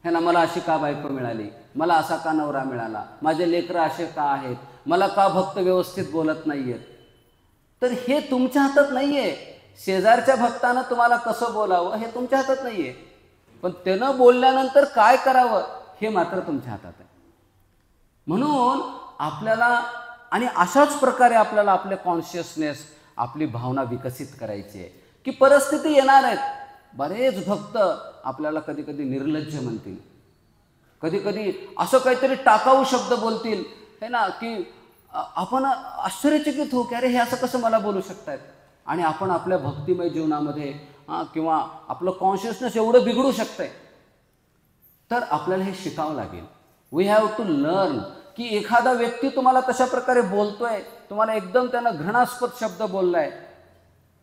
हे ना, मला अशी का बायको मिळाली, मला असा का नवरा मिळाला, माझे लेकरं असे का आहेत, मला का भक्त व्यवस्थित बोलत नाही आहेत. तर हे तुमच्या हातात नाही आहे. शेजारच्या भक्तानं तुम्हाला कसं बोलावं हे तुमच्या हातात नाही आहे, पण त्यानं बोलल्यानंतर काय करावं हे मात्र तुमच्या हातात आहे. म्हणून आपल्याला आणि अशाच प्रकारे आपल्याला आपले कॉन्शियसनेस, आपली भावना विकसित करायची आहे की परिस्थिती येणार आहेत. बरेच भक्त आपल्याला कधी कधी निर्लज्ज म्हणतील, कधी कधी असं काहीतरी टाकाऊ शब्द बोलतील है ना, की आपण आश्चर्यचकित होऊ की अरे हे असं कसं मला बोलू शकतायत. आणि आपण आपल्या भक्तिमय जीवनामध्ये किंवा आपलं कॉन्शियसनेस एवढं बिघडू शकतंय. तर आपल्याला हे शिकावं लागेल. वी हॅव टू लर्न की एखादा व्यक्ती तुम्हाला तशा प्रकारे बोलतोय, तुम्हाला एकदम त्यानं घृणास्पद शब्द बोललाय,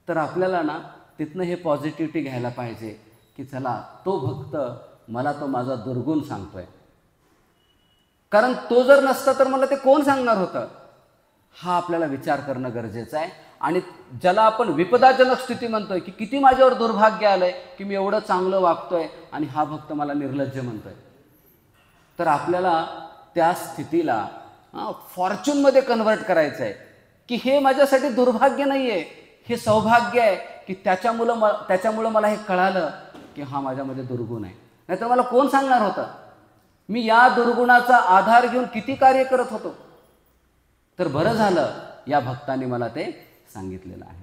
तर आपल्याला ना तिथनं हे पॉझिटिव्हिटी घ्यायला पाहिजे की चला, तो भक्त मला तो माझा दुर्गुण सांगतोय, कारण तो जर नसता तर मला ते कोण सांगणार होतं. हा आपल्याला विचार करणं गरजेचं आहे. आणि ज्याला आपण विपदाजनक स्थिती म्हणतोय की किती माझ्यावर दुर्भाग्य आलंय की मी एवढं चांगलं वागतोय आणि हा भक्त मला निर्लज्ज म्हणतोय, तर आपल्याला त्या स्थितीला फॉर्च्यूनमध्ये कन्व्हर्ट करायचं आहे की हे माझ्यासाठी दुर्भाग्य नाही आहे, हे सौभाग्य आहे की त्याच्यामुळं मला हे कळालं की हा माझ्यामध्ये दुर्गुण आहे. नाहीतर मला कोण सांगणार होतं? मी या दुर्गुणाचा आधार घेऊन किती कार्य करत होतो. तर बरं झालं या भक्तांनी मला ते सांगितलेलं आहे.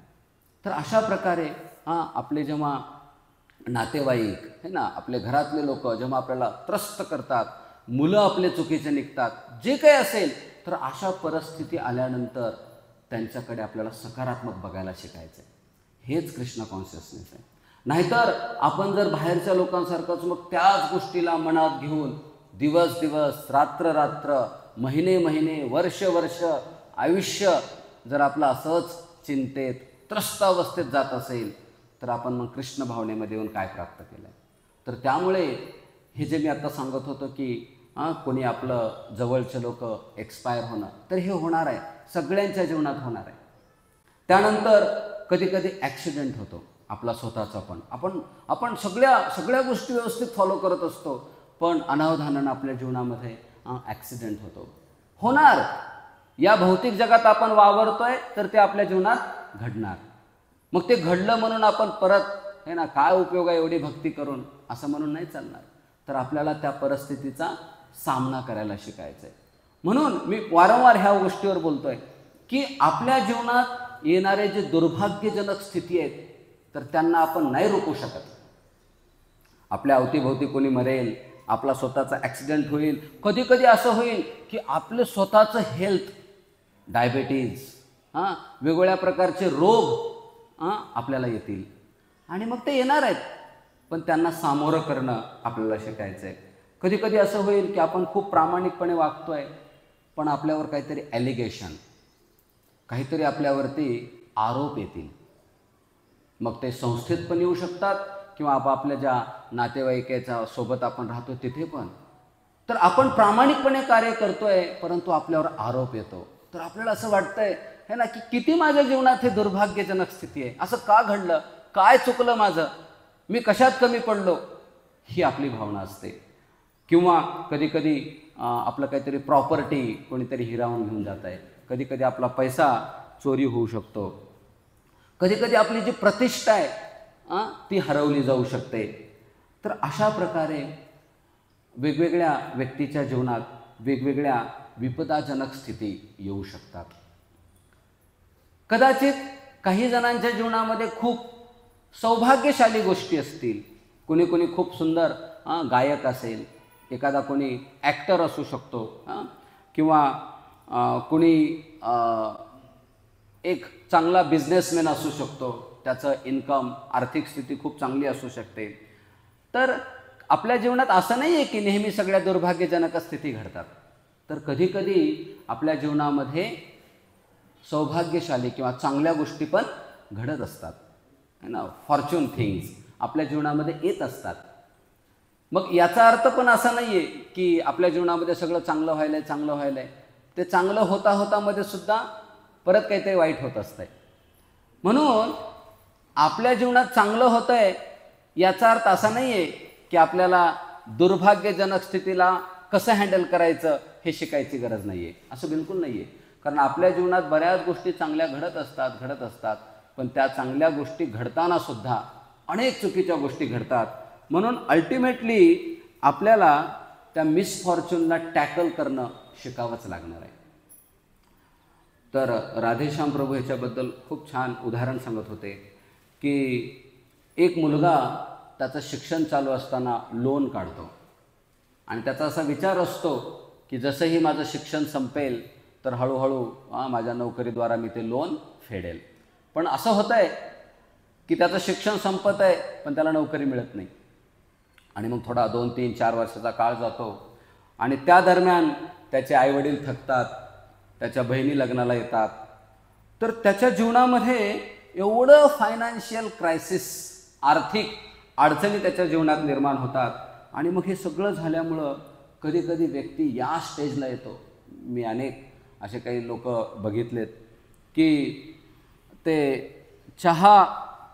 तर अशा प्रकारे आपले जेव्हा नातेवाईक है ना, आपले घरातले लोक जेव्हा आपल्याला त्रस्त करतात, मुलं आपले चुकीचे निघतात, जे काही असेल, तर अशा परिस्थिती आल्यानंतर त्यांच्याकडे आपल्याला सकारात्मक बघायला शिकायचं आहे. हेच कृष्ण कॉन्शियसनेस आहे. नाहीतर आपण जर बाहेरच्या लोकांसारखंच मग त्याच गोष्टीला मनात घेऊन दिवस दिवस, रात्र रात्र, महिने महिने, वर्ष वर्ष आयुष्य जर आपलं असंच चिंतेत त्रस्त अवस्थेत जात असेल, तर आपण मग कृष्ण भावनेमध्ये येऊन काय प्राप्त केलं आहे. तर त्यामुळे हे जे मी आता सांगत होतो की कोणी आपलं जवळचे लोक एक्सपायर होणं, तर हे होणार आहे, सगळ्यांच्या जीवनात होणार आहे. त्यानंतर कधी कधी ॲक्सिडेंट होतो आपला स्वतःचा पण. आपण सगळ्या गोष्टी व्यवस्थित फॉलो करत असतो, पण अनावधानानं आपल्या जीवनामध्ये ॲक्सिडेंट होणार. या भौतिक जगात आपण वावरतोय तर ते आपल्या जीवनात घडणार. मग ते घडलं म्हणून आपण परत हे ना काय उपयोग आहे एवढी भक्ती करून असं म्हणून नाही चालणार. तर आपल्याला त्या परिस्थितीचा सामना करायला शिकायचं आहे. म्हणून मी वारंवार ह्या गोष्टीवर बोलतोय की आपल्या जीवनात येणारे जे दुर्भाग्यजनक स्थिती आहेत तर त्यांना आपण नाही रोखू शकत. आपल्या अवतीभोवती कोणी मरेल, आपला स्वतःचा ॲक्सिडेंट होईल, कधी कधी असं होईल की आपलं स्वतःचं हेल्थ, डायबेटीज, वेगवेगळ्या प्रकारचे रोग आपल्याला येतील आणि मग ते येणार आहेत, पण त्यांना सामोरं करणं आपल्याला शिकायचं आहे. कधी कधी असं होईल की आपण खूप प्रामाणिकपणे वागतोय, पण आपल्यावर काहीतरी ॲलिगेशन, काहीतरी आपल्यावरती आरोप येतील. मग ते संस्थेत पण येऊ शकतात किंवा आपापल्या ज्या नातेवाईकाच्या सोबत आपण राहतो तिथे पण. तर आपण प्रामाणिकपणे कार्य करतोय, परंतु आपल्यावर आरोप येतो. तर आपल्याला असं वाटतंय हे ना की किती माझ्या जीवनात हे दुर्भाग्यजनक स्थिती आहे, असं का घडलं, काय चुकलं माझं, मी कशात कमी पडलो, ही आपली भावना असते. किंवा कधी कधी आपलं काहीतरी प्रॉपर्टी कोणीतरी हिरावून घेऊन जात आहे, कधी कधी आपला पैसा चोरी होऊ शकतो, कधी कधी आपली जी प्रतिष्ठा आहे ती हरवली जाऊ शकते. तर अशा प्रकारे वेगवेगळ्या व्यक्तीच्या जीवनात वेगवेगळ्या विपदाजनक स्थिती येऊ शकतात. कदाचित काही जणांच्या जीवनामध्ये खूप सौभाग्यशाली गोष्टी असतील. कोणी कोणी खूप सुंदर गायक असेल, एखादा कोणी ॲक्टर असू शकतो, किंवा कोणी एक चांगला बिझनेसमॅन असू शकतो, त्याचं इन्कम, आर्थिक स्थिती खूप चांगली असू शकते. तर आपल्या जीवनात असं नाही आहे की नेहमी सगळ्या दुर्भाग्यजनक स्थिती घडतात. तर कधीकधी आपल्या जीवनामध्ये सौभाग्यशाली किंवा चांगल्या गोष्टी पण घडत असतात, है ना. फॉर्च्यून थिंग्स आपल्या जीवनामध्ये येत असतात. मग याचा अर्थ पण असा नाही आहे की आपल्या जीवनामध्ये सगळं चांगलं व्हायलंय. ते चांगलं होता मध्ये सुद्धा परत काहीतरी वाईट होत असतंय. म्हणून आपल्या जीवनात चांगलं होतंय याचा अर्थ असा नाही आहे की आपल्याला दुर्भाग्यजनक स्थितीला कसं हँडल करायचं हे शिकायची गरज नाही आहे, असं बिलकुल नाही आहे. कारण आपल्या जीवनात बऱ्याच गोष्टी चांगल्या घडत असतात, पण त्या चांगल्या गोष्टी घडताना सुद्धा अनेक चुकीच्या गोष्टी घडतात. म्हणून अल्टिमेटली आपल्याला त्या मिसफॉर्च्यूनला टॅकल करणं शिकावंच लागणार आहे. तर राधेश्याम प्रभू ह्याच्याबद्दल खूप छान उदाहरण सांगत होते की एक मुलगा त्याचं शिक्षण चालू असताना लोन काढतो आणि त्याचा असा विचार असतो की जसंही माझं शिक्षण संपेल तर हळूहळू माझ्या नोकरीद्वारा मी ते लोन फेडेल. पण असं होतं आहे की त्याचं शिक्षण संपत आहे पण त्याला नोकरी मिळत नाही आणि मग थोडा 2, 3, 4 वर्षाचा काळ जातो आणि त्या दरम्यान त्याचे आईवडील थकतात, त्याच्या बहिणी लग्नाला येतात. तर त्याच्या जीवनामध्ये एवढं फायनान्शियल क्रायसिस, आर्थिक अडचणी त्याच्या जीवनात निर्माण होतात आणि मग हे सगळं झाल्यामुळं कधी कधी व्यक्ती या स्टेजला येतो. मी अनेक असे काही लोक बघितलेत की ते चहा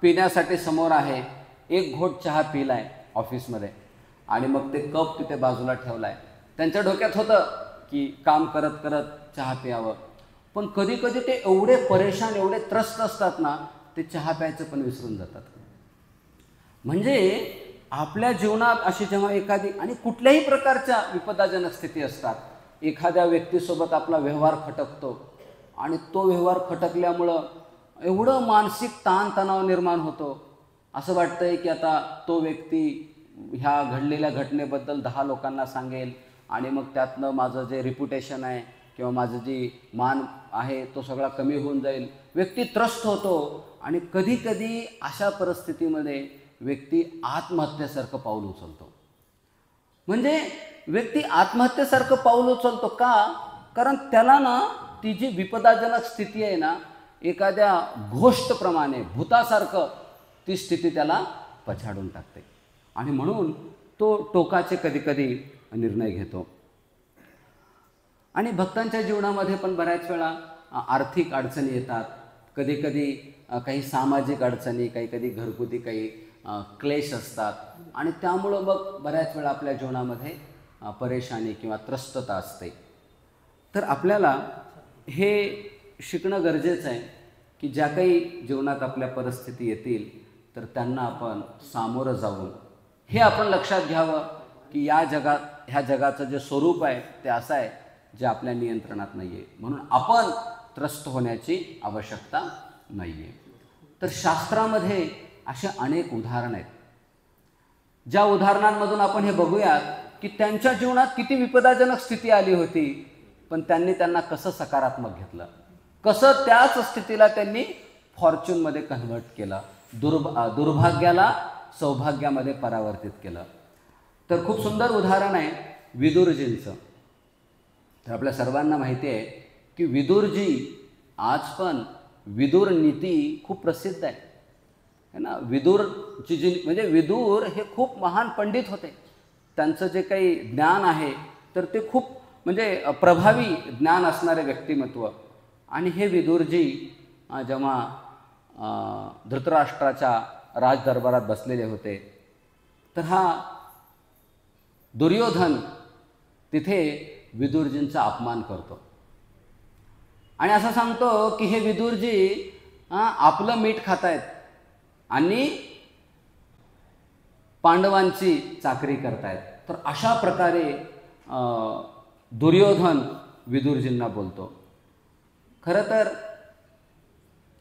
पिण्यासाठी समोर आहे, एक घोट चहा पिलाय ऑफिसमध्ये आणि मग ते कप तिथे बाजूला ठेवला आहे. त्यांच्या डोक्यात होतं की काम करत करत चहा प्यावं, पण कधी कधी ते एवढे परेशान, एवढे त्रस्त असतात ना, ते चहा प्यायचं पण विसरून जातात. म्हणजे आपल्या जीवनात अशी जेव्हा एखादी आणि कुठल्याही प्रकारच्या विपदाजनक स्थिती असतात, एखाद्या व्यक्तीसोबत आपला व्यवहार खटकतो आणि तो व्यवहार खटकल्यामुळं एवढं मानसिक ताणतणाव निर्माण होतो. असं वाटतंय की आता तो व्यक्ती ह्या घडलेल्या घटनेबद्दल 10 लोकांना सांगेल आणि मग त्यातनं माझं जे रिप्युटेशन आहे किंवा माझं जी मान आहे तो सगळा कमी होऊन जाईल. व्यक्ती त्रस्त होतो आणि कधी कधी अशा परिस्थितीमध्ये व्यक्ती आत्महत्येसारखं पाऊल उचलतो. म्हणजे व्यक्ती आत्महत्येसारखं पाऊल उचलतो का? कारण त्याला ना ती जी विपदाजनक स्थिती आहे ना, एखाद्या घोष्टप्रमाणे, भूतासारखं ती स्थिती त्याला पछाडून टाकते आणि म्हणून तो टोकाचे कधीकधी निर्णय घेतो. आणि भक्तांच्या जीवनामध्ये पण बऱ्याच वेळा आर्थिक अडचणी येतात, कधीकधी काही सामाजिक अडचणी, कधी घरगुती काही क्लेश असतात आणि त्यामुळं मग बऱ्याच वेळा आपल्या जीवनामध्ये परेशानी किंवा त्रस्तता असते. तर आपल्याला हे शिकणं गरजेचं आहे की ज्या काही जीवनात आपल्या परिस्थिती येतील तर त्यांना आपण सामोरं जाऊन हे आपण लक्षात घ्यावं की ह्या जगाचं जे स्वरूप आहे ते असं आहे जे आपल्या नियंत्रणात नाही आहे, म्हणून आपण त्रस्त होण्याची आवश्यकता नाही आहे. तर शास्त्रामध्ये असे अनेक उदाहरण आहेत, ज्या उदाहरणांमधून आपण हे बघूयात की त्यांच्या जीवनात किती विपदाजनक स्थिती आली होती, पण त्यांना कसं सकारात्मक घेतलं, कसं त्याच स्थितीला त्यांनी फॉर्च्यूनमध्ये कन्व्हर्ट केलं, दुर्भाग्याला सौभाग्यामध्ये परावर्तित केलं. तर खूप सुंदर उदाहरण आहे विदुरजींचं. तर आपल्या सर्वांना माहिती आहे की विदुरजी आज पण विदुर नीती खूप प्रसिद्ध आहे ना. विदुरची जी म्हणजे विदुर हे खूप महान पंडित होते. त्यांचं जे काही ज्ञान आहे तर ते खूप म्हणजे प्रभावी ज्ञान असणारे व्यक्तिमत्व. आणि हे विदुरजी जेव्हा धृतराष्ट्राच्या राजदरबारात बसलेले होते तर हा दुर्योधन तिथे विदुरजींचा अपमान करतो आणि असं सांगतो की हे विदुरजी आपलं मीठ खातायत आणि पांडवांची चाकरी करतायत. तर अशा प्रकारे दुर्योधन विदुरजींना बोलतो. खरं तर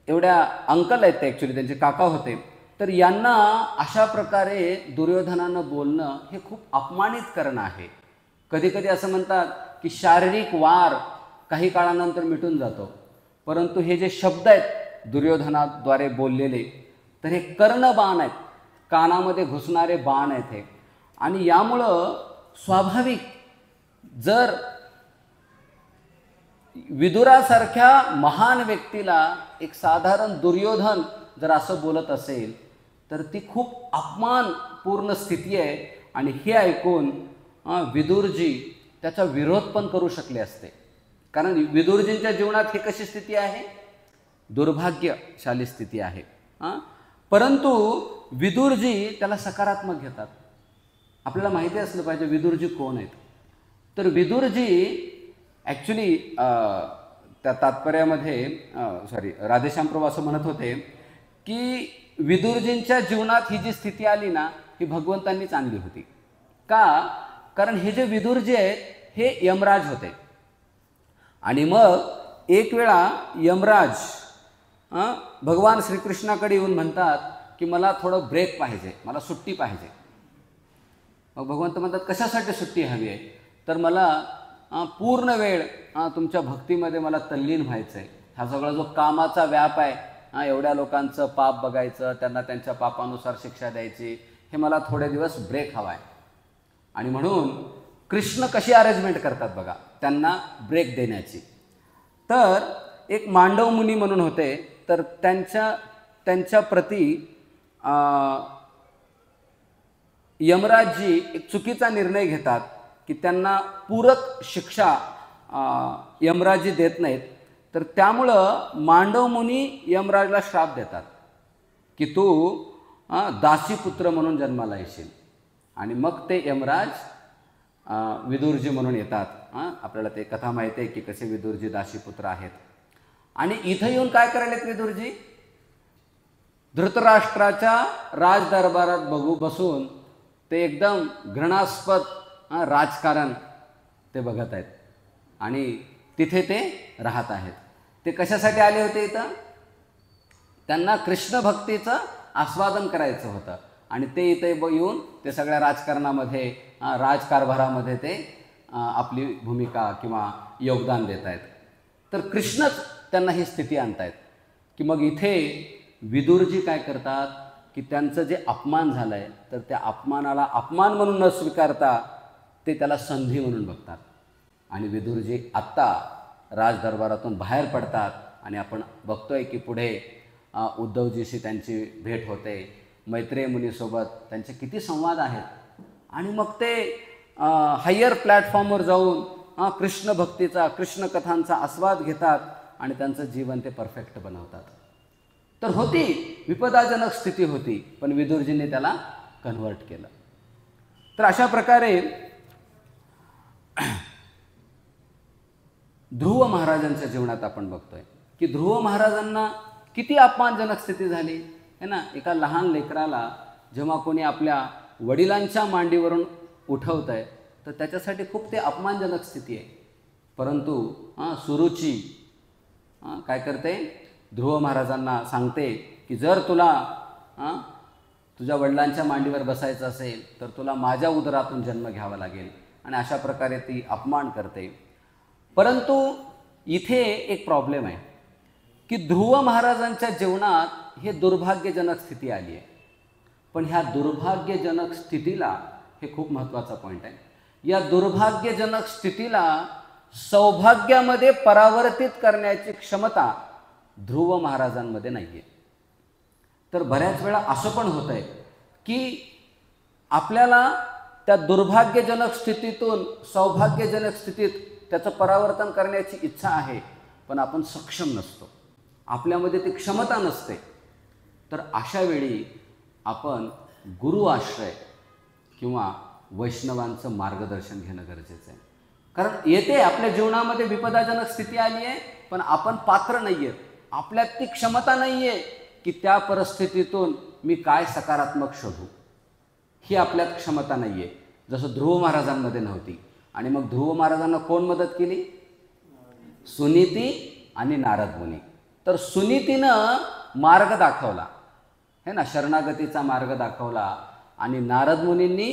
एवढ्या अंकल आहेत ते, ॲक्च्युली त्यांचे काका होते. तर यांना अशा प्रकारे दुर्योधनानं बोलणं हे खूप अपमानित करणं आहे. कधीकधी असं म्हणतात की शारीरिक वार काही काळानंतर मिटून जातो, परंतु हे जे शब्द आहेत दुर्योधनाद्वारे बोललेले तर हे कर्णबाण आहेत, कानामध्ये घुसणारे बाण आहेत हे. आणि यामुळं स्वाभाविक जर विदुरासारख्या महान व्यक्तीला एक साधारण दुर्योधन जर असं बोलत असेल तर ती खूप अपमानपूर्ण स्थिती आहे. आणि हे ऐकून विदुरजी त्याचा विरोध पण करू शकले असते, कारण विदुरजींच्या जीवनात ही कशी स्थिती आहे, दुर्भाग्यशाली स्थिती आहे. परंतु विदुरजी त्याला सकारात्मक घेतात. आपल्याला माहिती असलं पाहिजे विदुरजी कोण आहेत. तर विदुरजी ॲक्च्युली त्या तात्पर्यामध्ये राधेश्याम प्रभू असं म्हणत होते की विदुरजींच्या जीवनात ही जी स्थिती आली ना ही भगवंतांनीच आणली होती. का? कारण हे जे विदुरजी आहेत हे यमराज होते आणि मग एक वेळा यमराज भगवान श्रीकृष्णाकडे येऊन म्हणतात की मला थोडं ब्रेक पाहिजे, मला सुट्टी पाहिजे. मग भगवंत म्हणतात कशासाठी सुट्टी हवी आहे? तर मला पूर्ण वेळ तुमच्या भक्तीमध्ये मला तल्लीन व्हायचं आहे. हा सगळा जो कामाचा व्याप आहे, एवढ्या लोकांचं पाप बघायचं, त्यांना त्यांच्या पापानुसार शिक्षा द्यायची, हे मला थोडे दिवस ब्रेक हवा आहे. आणि म्हणून कृष्ण कशी अरेंजमेंट करतात बघा त्यांना ब्रेक देण्याची. तर एक मांडव मुनी म्हणून होते, तर त्यांच्या प्रती यमराजजी एक चुकीचा निर्णय घेतात की त्यांना पूरक शिक्षा यमराजजी देत नाहीत. तर त्यामुळं मांडव मुनी यमराजला श्राप देतात की तू दासीपुत्र म्हणून जन्माला येशील. आणि मग ते यमराज विदुरजी म्हणून येतात. आपल्याला ते कथा माहिती आहे की कसे विदुरजी दासीपुत्र आहेत. आणि इथं येऊन काय करायलेत विदुरजी? धृतराष्ट्राच्या राजदरबारात बसून ते एकदम घृणास्पद राजकारण ते बघत आहेत आणि तिथे ते राहत आहेत. ते कशासाठी आले होते इथं? त्यांना कृष्ण भक्तीचं आस्वादन करायचं होतं आणि ते इथे येऊन ते सगळ्या राजकारणामध्ये राजकारभारामध्ये ते आपली भूमिका किंवा योगदान देत आहेत. तर कृष्णच त्यांना ही स्थिती आणतायत की मग इथे विदुरजी काय करतात की त्यांचं जे अपमान झालं आहे तर त्या अपमानाला अपमान म्हणून न स्वीकारता ते त्याला संधी म्हणून बघतात. आणि विदुरजी आत्ता राजदरबारातून बाहेर पडतात आणि आपण बघतोय की पुढे उद्धवजीशी त्यांची भेट होते, मैत्रेय मुनीसोबत त्यांचे किती संवाद आहेत. आणि मग ते हायर प्लॅटफॉर्मवर जाऊन कृष्ण भक्तीचा, कृष्ण कथांचा आस्वाद घेतात आणि त्यांचं जीवन ते परफेक्ट बनवतात. तर होती विपदाजनक स्थिती होती, पण विदुरजींनी त्याला कन्व्हर्ट केलं. तर अशा प्रकारे ध्रुव महाराजांच्या जीवनात आपण बघतोय की ध्रुव महाराजांना किती अपमानजनक स्थिती झाली है ना. एका लहान लेकराला जेव्हा कोणी आपल्या वडिलांच्या मांडीवरून उठवत आहे तर त्याच्यासाठी खूप ते अपमानजनक स्थिती आहे. परंतु सुरुची काय करते, ध्रुव महाराजांना सांगते की जर तुला तुझ्या वडिलांच्या मांडीवर बसायचं असेल तर तुला माझ्या उदरातून जन्म घ्यावा लागेल. आणि अशा प्रकारे ती अपमान करते. परंतु इथे एक प्रॉब्लेम आहे की ध्रुव महाराजांच्या जीवनात हे दुर्भाग्यजनक स्थिती आली आहे. पण ह्या दुर्भाग्यजनक स्थितीला, हे खूप महत्त्वाचा पॉईंट आहे, या दुर्भाग्यजनक स्थितीला सौभाग्यामध्ये परावर्तित करण्याची क्षमता ध्रुव महाराजांमध्ये नाही आहे. तर बऱ्याच वेळा असं पण होतं आहे की आपल्याला त्या दुर्भाग्यजनक स्थितीतून सौभाग्यजनक स्थितीत त्याचं परावर्तन करण्याची इच्छा आहे, पण आपण सक्षम नसतो, आपल्यामध्ये ती क्षमता नसते. तर अशा वेळी आपण गुरु आश्रय किंवा वैष्णवांचं मार्गदर्शन घेणं गरजेचं आहे. कारण येते आपल्या जीवनामध्ये विपदाजनक स्थिती आली आहे, पण आपण पात्र नाही आहेत, आपल्यात ती क्षमता नाही आहे की त्या परिस्थितीतून मी काय सकारात्मक शोधू, ही आपल्यात क्षमता नाही आहे. जसं ध्रुव महाराजांमध्ये नव्हती. आणि मग ध्रुव महाराजांना कोण मदत केली? सुनीती आणि नारद मुनी. तर सुनीतीनं मार्ग दाखवला है ना, शरणागतीचा मार्ग दाखवला, आणि नारद मुनींनी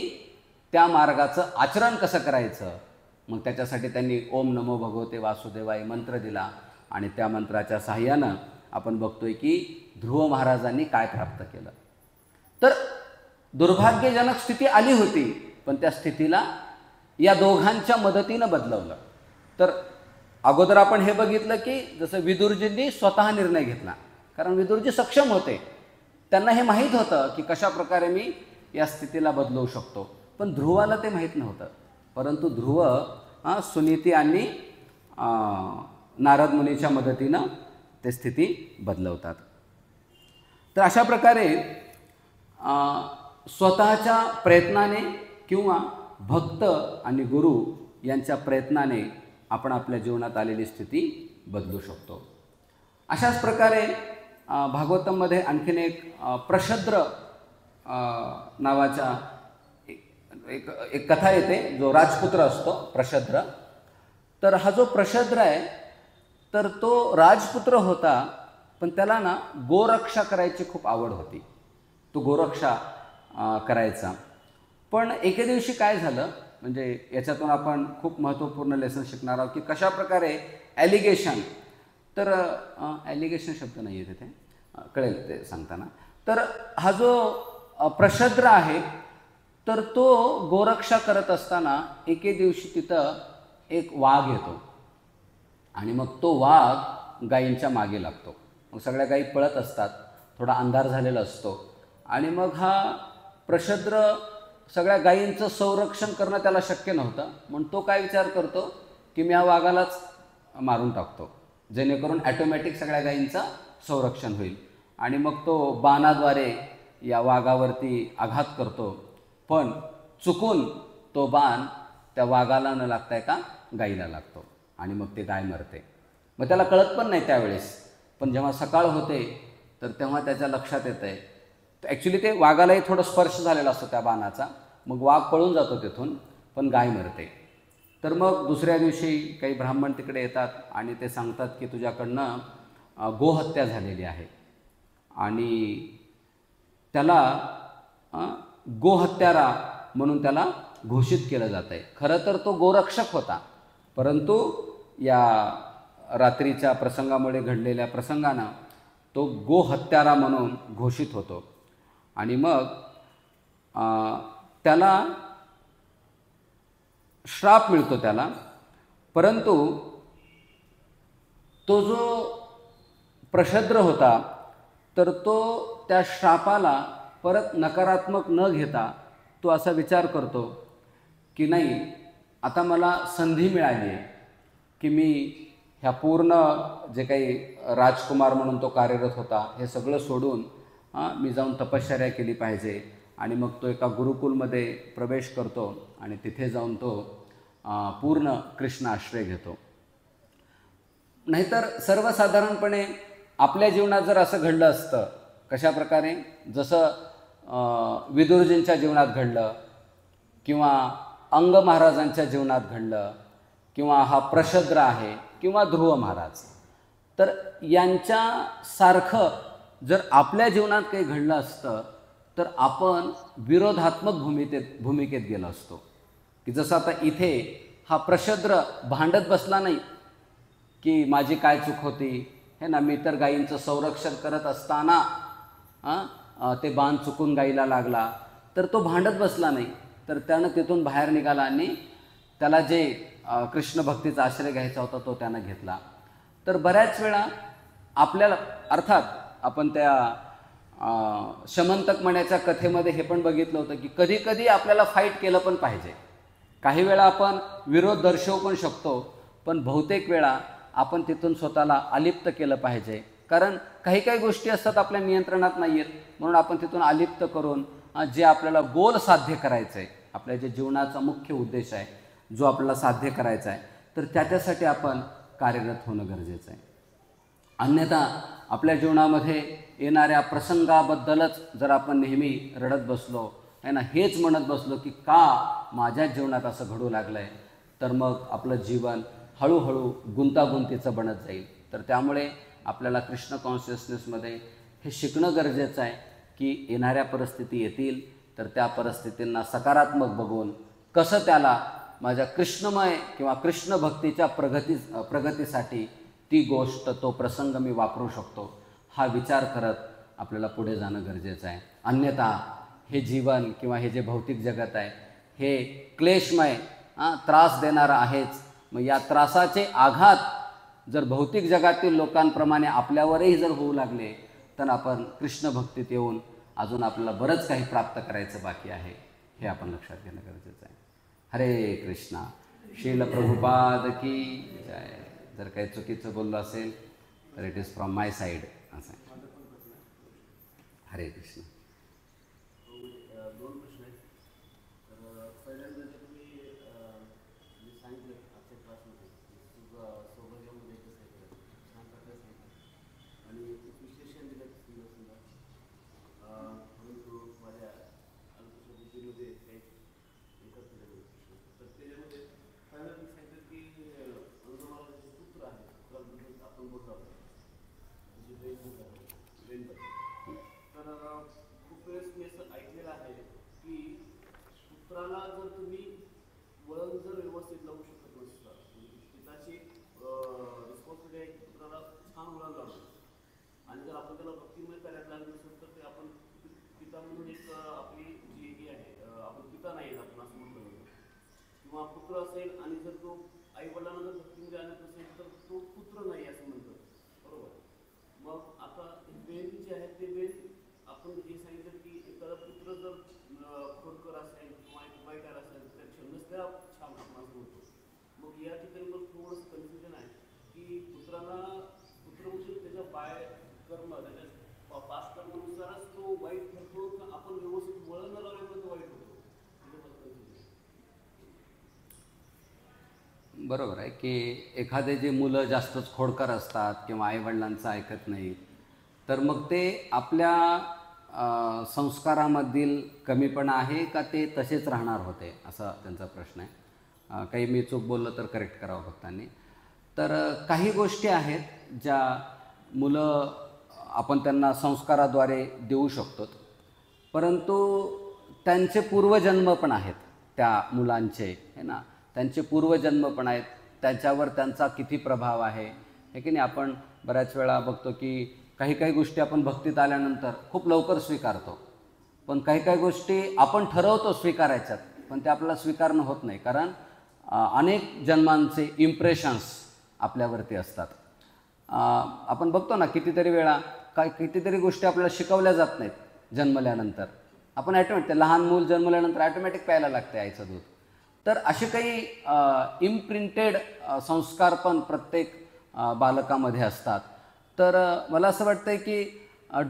त्या मार्गाचं आचरण कसं करायचं, मग त्याच्यासाठी त्यांनी ओम नमो भगवते वासुदेवाय मंत्र दिला. आणि त्या मंत्राच्या साहाय्यानं आपण बघतोय की ध्रुव महाराजांनी काय प्राप्त केलं. तर दुर्भाग्यजनक स्थिती आली होती, पण त्या स्थितीला या दोघांच्या मदतीनं बदलवलं. तर अगोदर आपण हे बघितलं की जसं विदुरजींनी स्वतः निर्णय घेतला, कारण विदुरजी सक्षम होते, त्यांना हे माहीत होतं की कशा प्रकारे मी या स्थितीला बदलवू शकतो. पण ध्रुवाला ते माहीत नव्हतं. परंतु ध्रुव सुनीती आणि नारद मुनीच्या मदतीनं ते स्थिती बदलवतात. तर अशा प्रकारे स्वतःच्या प्रयत्नाने किंवा भक्त आणि गुरु यांच्या प्रयत्नाने आपण आपल्या जीवनात आलेली स्थिती बदलू शकतो. अशाच प्रकारे भागवतममध्ये आणखीन एक प्रशद्र नावाचा एक कथा येते, जो राजपुत्र असतो प्रशद्र. तर हा जो प्रशद्र आहे तर तो राजपुत्र होता, पण त्याला ना गोरक्षा करायची खूप आवड होती. तो गोरक्षा करायचा. पण एके दिवशी काय झालं, म्हणजे याच्यातून आपण खूप महत्त्वपूर्ण लेसन शिकणार आहोत की कशा प्रकारे ॲलिगेशन, तर ॲलिगेशन शब्द नाही आहे तिथे, कळेल ते सांगताना. तर हा जो प्रशद्र आहे तर तो गोरक्षा करत असताना एके दिवशी तिथं एक वाघ येतो, आणि मग तो वाघ गायींच्या मागे लागतो. मग सगळ्या गायी पळत असतात, थोडा अंधार झालेला असतो, आणि मग हा प्रशद्र सगळ्या गायींचं संरक्षण करणं त्याला शक्य नव्हतं. म्हणून तो काय विचार करतो की मी ह्या वाघालाच मारून टाकतो, जेणेकरून ॲटोमॅटिक सगळ्या गायींचं संरक्षण होईल. आणि मग तो बाणाद्वारे या वाघावरती आघात करतो, पण चुकून तो बाण त्या वाघाला न लागता एका गायीला लागतो, आणि मग ते गाय मरते. मग त्याला कळत पण नाही त्यावेळेस. पण जेव्हा सकाळ होते तर तेव्हा त्याच्या लक्षात येतं आहे, ॲक्च्युली ते वाघालाही थोडं स्पर्श झालेला असतो त्या बाणाचा. मग वाघ पळून जातो तिथून, पण गाय मरते. तर मग दुसऱ्या दिवशी काही ब्राह्मण तिकडे येतात आणि ते सांगतात की तुझ्याकडनं गोहत्या झालेली आहे, आणि त्याला गोहत्यारा म्हणून त्याला घोषित केलं जातं आहे. खरं तर तो गोरक्षक होता, परंतु या रात्रीच्या प्रसंगामुळे घडलेल्या प्रसंगानं तो गोहत्यारा म्हणून घोषित होतो. आणि मग त्याला श्राप मिळतो त्याला. परंतु तो जो प्रशद्र होता तर तो त्या श्रापाला परत नकारात्मक न घेता तो असा विचार करतो की नाही, आता मला संधी मिळाली आहे की मी ह्या पूर्ण जे काही राजकुमार म्हणून तो कार्यरत होता हे सगळं सोडून मी जाऊन तपश्चर्या केली पाहिजे. आणि मग तो एका गुरुकुलमध्ये प्रवेश करतो आणि तिथे जाऊन तो पूर्ण कृष्ण आश्रय घेतो. नाहीतर सर्वसाधारणपणे आपल्या जीवनात जर असं घडलं असतं, कशा प्रकारे, जसं विदुरजींच्या जीवनात घडलं किंवा अंग महाराजांच्या जीवनात घडलं किंवा हा प्रशद्र आहे किंवा ध्रुव महाराज, तर यांच्यासारखं जर आपल्या जीवनात काही घडलं असतं तर आपण विरोधात्मक भूमिकेत गेलो असतो. की जसं आता इथे हा प्रशद्र भांडत बसला नाही की माझी काय चूक होती, हे ना, मी तर गायींचं संरक्षण करत असताना ते बाण चुकून गायीला लागला, तर तो भांडत बसला नाही, तर त्यानं तिथून बाहेर निघाला आणि त्याला जे कृष्ण भक्तीचा आश्रय घ्यायचा होता तो त्यानं घेतला. तर बऱ्याच वेळा आपल्याला, अर्थात आपण त्या शमंतक मण्याच्या कथेमध्ये हे पण बघितलं होतं की कधी कधी आपल्याला फाईट केलं पण पाहिजे. काही वेळा आपण विरोध दर्शवू पण शकतो, पण बहुतेक वेळा आपण तिथून स्वतःला अलिप्त केलं पाहिजे. कारण काही काही गोष्टी असतात आपल्या नियंत्रणात नाही आहेत, म्हणून आपण तिथून अलिप्त करून जे आपल्याला गोल साध्य करायचं आहे, आपल्या जे जीवनाचा मुख्य उद्देश आहे जो आपल्याला साध्य करायचा आहे, तर त्याच्यासाठी आपण कार्यरत होणं गरजेचं आहे. अन्यथा आपल्या जीवनामध्ये येणाऱ्या प्रसंगाबद्दलच जर आपण नेहमी रडत बसलो आहे ना, हेच म्हणत बसलो की का माझ्या जीवनात असं घडू लागलं आहे, तर मग आपलं जीवन हळूहळू गुंतागुंतीचं बनत जाईल. तर त्यामुळे आपल्याला कृष्ण कॉन्शियसनेसमध्ये हे शिकणं गरजेचं आहे की येणाऱ्या परिस्थिती येतील तर त्या परिस्थितींना सकारात्मक बघून कसं त्याला माझ्या कृष्णमय किंवा कृष्ण भक्तीच्या प्रगतीसाठी ती गोष्ट, तो प्रसंग मी वापरू शकतो, हा विचार करत आपल्याला पुढे जाणं गरजेचं आहे. अन्यथा हे जीवन किंवा हे जे भौतिक जगत आहे हे क्लेशमय, त्रास देणारं आहेच. मग या त्रासाचे आघात जर भौतिक जगातील लोकांप्रमाणे आपल्यावरही जर होऊ लागले तर आपण कृष्ण भक्तीत येऊन अजून आपल्याला बरंच काही प्राप्त करायचं बाकी आहे, हे आपण लक्षात घेणं गरजेचं आहे. हरे कृष्णा. श्रील प्रभुपाद की जय. जर काही चुकीचं बोललं असेल तर it is from my side असं. हरे कृष्ण. दोन प्रश्न आहेत. तर पहिल्यांदा तुम्ही सांगितलं आजच्या क्लासमध्ये सौभाग्यामध्ये कसं आहे, छान प्रकारे सांगितलं आणि विश्लेषण दिलं समजा. परंतु माझ्या अल्पशा बुद्धीमध्ये काही एकच प्रश्न. तर त्याच्यामध्ये पहिला मी सांगितलं की अंगमाला जे पुत्र आहे, पुत्राबद्दल आपण बोलतो, म्हणजे ब्रेनबद्दल. तर खूप वेळेस मी असं ऐकलेलं आहे की पुत्राला जर तुम्ही वळण जर व्यवस्थित लावू शकत नसता, पिताची रिस्पॉन्सिबिलिटी आहे की पुत्राला छान वळण लावणं, आणि जर आपण त्याला भक्तिमय कार्यात लागलं नसेल तर ते आपण पिता म्हणून एक आपली जी ही आहे, आपण पिता नाही आपण असं म्हटलं जातं. किंवा पुत्र असेल आणि जर तो आई वडिलांना जर भक्तीमध्ये आणत नसेल तर तो पुत्र नाही असं म्हणतो, बरोबर. मग आता वेन जे आहे ते वेन आपण हे सांगितलं की एखादा पुत्र जर खोडकर असेल किंवा एक वाईटार असेल तर छंदच त्या छान आपण असं म्हणतो. मग या ठिकाणी मग थोडंसं कन्फ्युजन आहे की पुत्र म्हणजे त्याच्या बाय कर्म, त्याच्या पास्ट कर्मानुसारच तो वाईट ठरतो का आपण व्यवस्थित वळण न लावल्यामुळे तो वाईट होतो. बरोबर आहे की एखादे जे मुलं जास्तच खोडकर असतात किंवा आईवडिलांचं ऐकत नाही, तर मग ते आपल्या संस्कारामधील कमीपणा आहे का ते तसेच राहणार होते, असा त्यांचा प्रश्न आहे. काही मी चूक बोललो तर करेक्ट करावं भक्तांनी. तर काही गोष्टी आहेत ज्या मुलं आपण त्यांना संस्काराद्वारे देऊ शकतो, परंतु त्यांचे पूर्वजन्म पण आहेत त्या मुलांचे, है ना, त्यांचे पूर्वजन्म पण आहेत, त्याच्यावर त्यांचा किती प्रभाव आहे, हे की नाही. आपण बऱ्याच वेळा बघतो की काही काही गोष्टी आपण भक्तीत आल्यानंतर खूप लवकर स्वीकारतो, पण काही काही गोष्टी आपण ठरवतो स्वीकारायच्यात पण ते आपल्याला स्वीकारणं होत नाही, कारण अनेक जन्मांचे इम्प्रेशन्स आपल्यावरती असतात. आपण बघतो ना कितीतरी वेळा कितीतरी गोष्टी आपल्याला शिकवल्या जात नाहीत जन्मल्यानंतर. आपण ॲटोमॅटिक लहान मूल जन्मल्यानंतर ॲटोमॅटिक प्यायला लागते आईचं दूध. तर असे काही इम्प्रिंटेड संस्कार पण प्रत्येक बालकामध्ये असतात. तर मला असं वाटतं की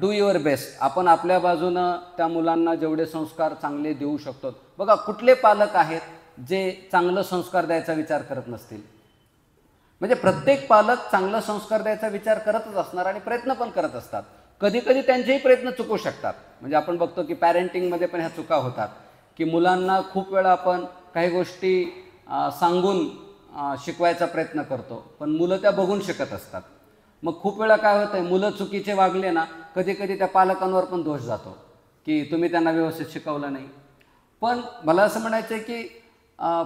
डू युअर बेस्ट. आपण आपल्या बाजूनं त्या मुलांना जेवढे संस्कार चांगले देऊ शकतो. बघा कुठले पालक आहेत जे चांगलं संस्कार द्यायचा विचार करत नसतील. म्हणजे प्रत्येक पालक चांगलं संस्कार द्यायचा विचार करतच असणार आणि प्रयत्न पण करत असतात. कधी कधी त्यांचेही प्रयत्न चुकू शकतात. म्हणजे आपण बघतो की पॅरेंटिंगमध्ये पण ह्या चुका होतात की मुलांना खूप वेळा आपण काही गोष्टी सांगून शिकवायचा प्रयत्न करतो पण मुलं त्या बघून शिकत असतात. मग खूप वेळा काय होतं आहे, मुलं चुकीचे वागले ना कधी कधी त्या पालकांवर पण दोष जातो की तुम्ही त्यांना व्यवस्थित शिकवलं नाही. पण मला असं म्हणायचं आहे की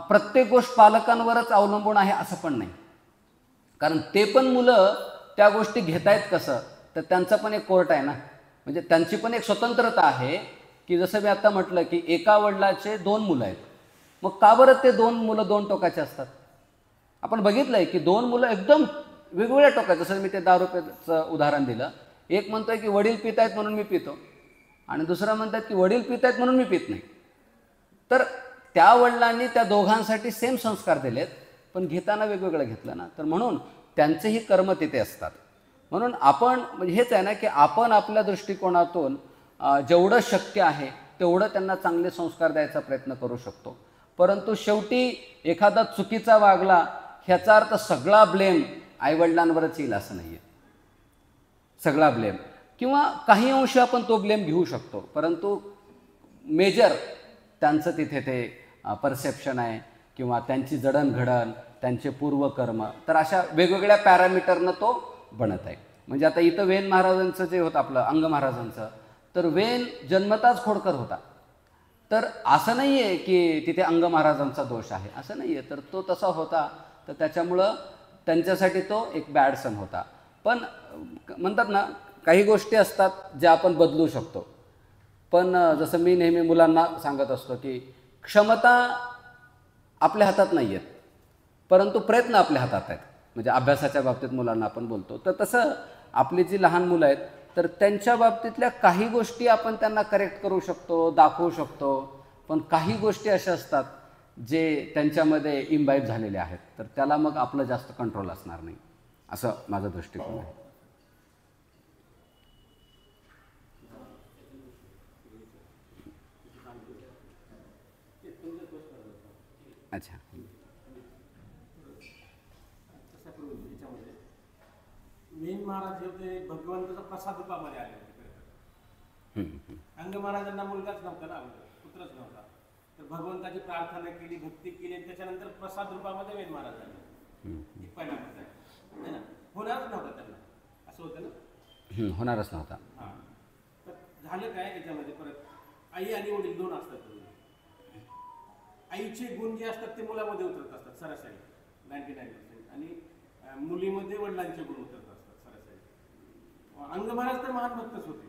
प्रत्येक गोष्ट पालकांवरच अवलंबून आहे असं पण नाही. कारण ते पण मुलं त्या गोष्टी घेत आहेत कसं, तर त्यांचं पण एक कोर्ट आहे ना. म्हणजे त्यांची पण एक स्वतंत्रता आहे की जसं मी आता म्हटलं की एका वडिलाचे 2 मुलं आहेत. मग का बरं ते 2 मुलं 2 टोकाचे असतात. आपण बघितलं आहे की 2 मुलं एकदम वेगवेगळ्या टोकाचे. जसं मी ते दारू पेचं उदाहरण दिलं. एक म्हणतो आहे की वडील पित आहेत म्हणून मी पितो आणि दुसरा म्हणतात की वडील पित आहेत म्हणून मी पित नाही. तर त्या वडिलांनी त्या दोघांसाठी सेम संस्कार दिलेत पण घेताना वेगवेगळं घेतलं ना. तर म्हणून त्यांचेही कर्म तिथे असतात. म्हणून आपण म्हणजे हेच आहे ना की आपण आपल्या दृष्टिकोनातून जेवढं शक्य आहे तेवढं त्यांना चांगले संस्कार द्यायचा प्रयत्न करू शकतो. परंतु शेवटी एखादा चुकीचा वागला ह्याचा अर्थ सगळा ब्लेम आईवडिलांवरच येईल असं नाही आहे. सगळा ब्लेम किंवा काही अंश आपण तो ब्लेम घेऊ शकतो परंतु मेजर त्यांचं तिथे ते परसेप्शन आहे किंवा त्यांची जडणघडण, त्यांचे पूर्वकर्म. तर अशा वेगवेगळ्या पॅरामीटरनं तो बनत आहे. म्हणजे आता इथं वेन महाराजांचं जे होतं आपलं अंग महाराजांचं, तर वेन जन्मताच खोडकर होता. तर असं नाही आहे की तिथे अंग महाराजांचा दोष आहे असं नाही आहे. तर तो तसा होता तर त्याच्यामुळं त्यांच्यासाठी तो एक बॅड सन होता. पण म्हणतात ना काही गोष्टी असतात ज्या आपण बदलू शकतो. पण जसं मी नेहमी मुलांना सांगत असतो की क्षमता आपल्या हातात नाही आहेत परंतु प्रयत्न आपल्या हातात आहेत. म्हणजे अभ्यासाच्या बाबतीत मुलांना आपण बोलतो तर तसं आपली जी लहान मुलं आहेत तर त्यांच्या बाबतीतल्या काही गोष्टी आपण त्यांना करेक्ट करू शकतो, दाखवू शकतो. पण काही गोष्टी अशा असतात जे त्यांच्यामध्ये इम्बाईब झालेले आहेत तर त्याला मग आपलं जास्त कंट्रोल असणार नाही असं माझा दृष्टिकोन आहे. अच्छा. वेन महाराज हे होते भगवंताचा प्रसाद रूपामध्ये आले होते. अंग महाराजांना मुलगाच नव्हता ना, पुत्रच नव्हता. तर भगवंताची प्रार्थना केली, भक्ती केली, त्याच्यानंतर प्रसाद रूपामध्ये वेन महाराज आले. पहिला आहे ना, होणारच नव्हता त्यांना, असं होतं ना, होणारच नव्हता. हां. तर झालं काय याच्यामध्ये परत आई आणि वडील 2 असतात. आईचे गुण जे असतात ते मुलामध्ये उतरत असतात सरासरी 99% आणि मुलीमध्ये वडिलांचे गुण उतरत असतात सरासरी. अंग महाराज तर महान भक्तच होते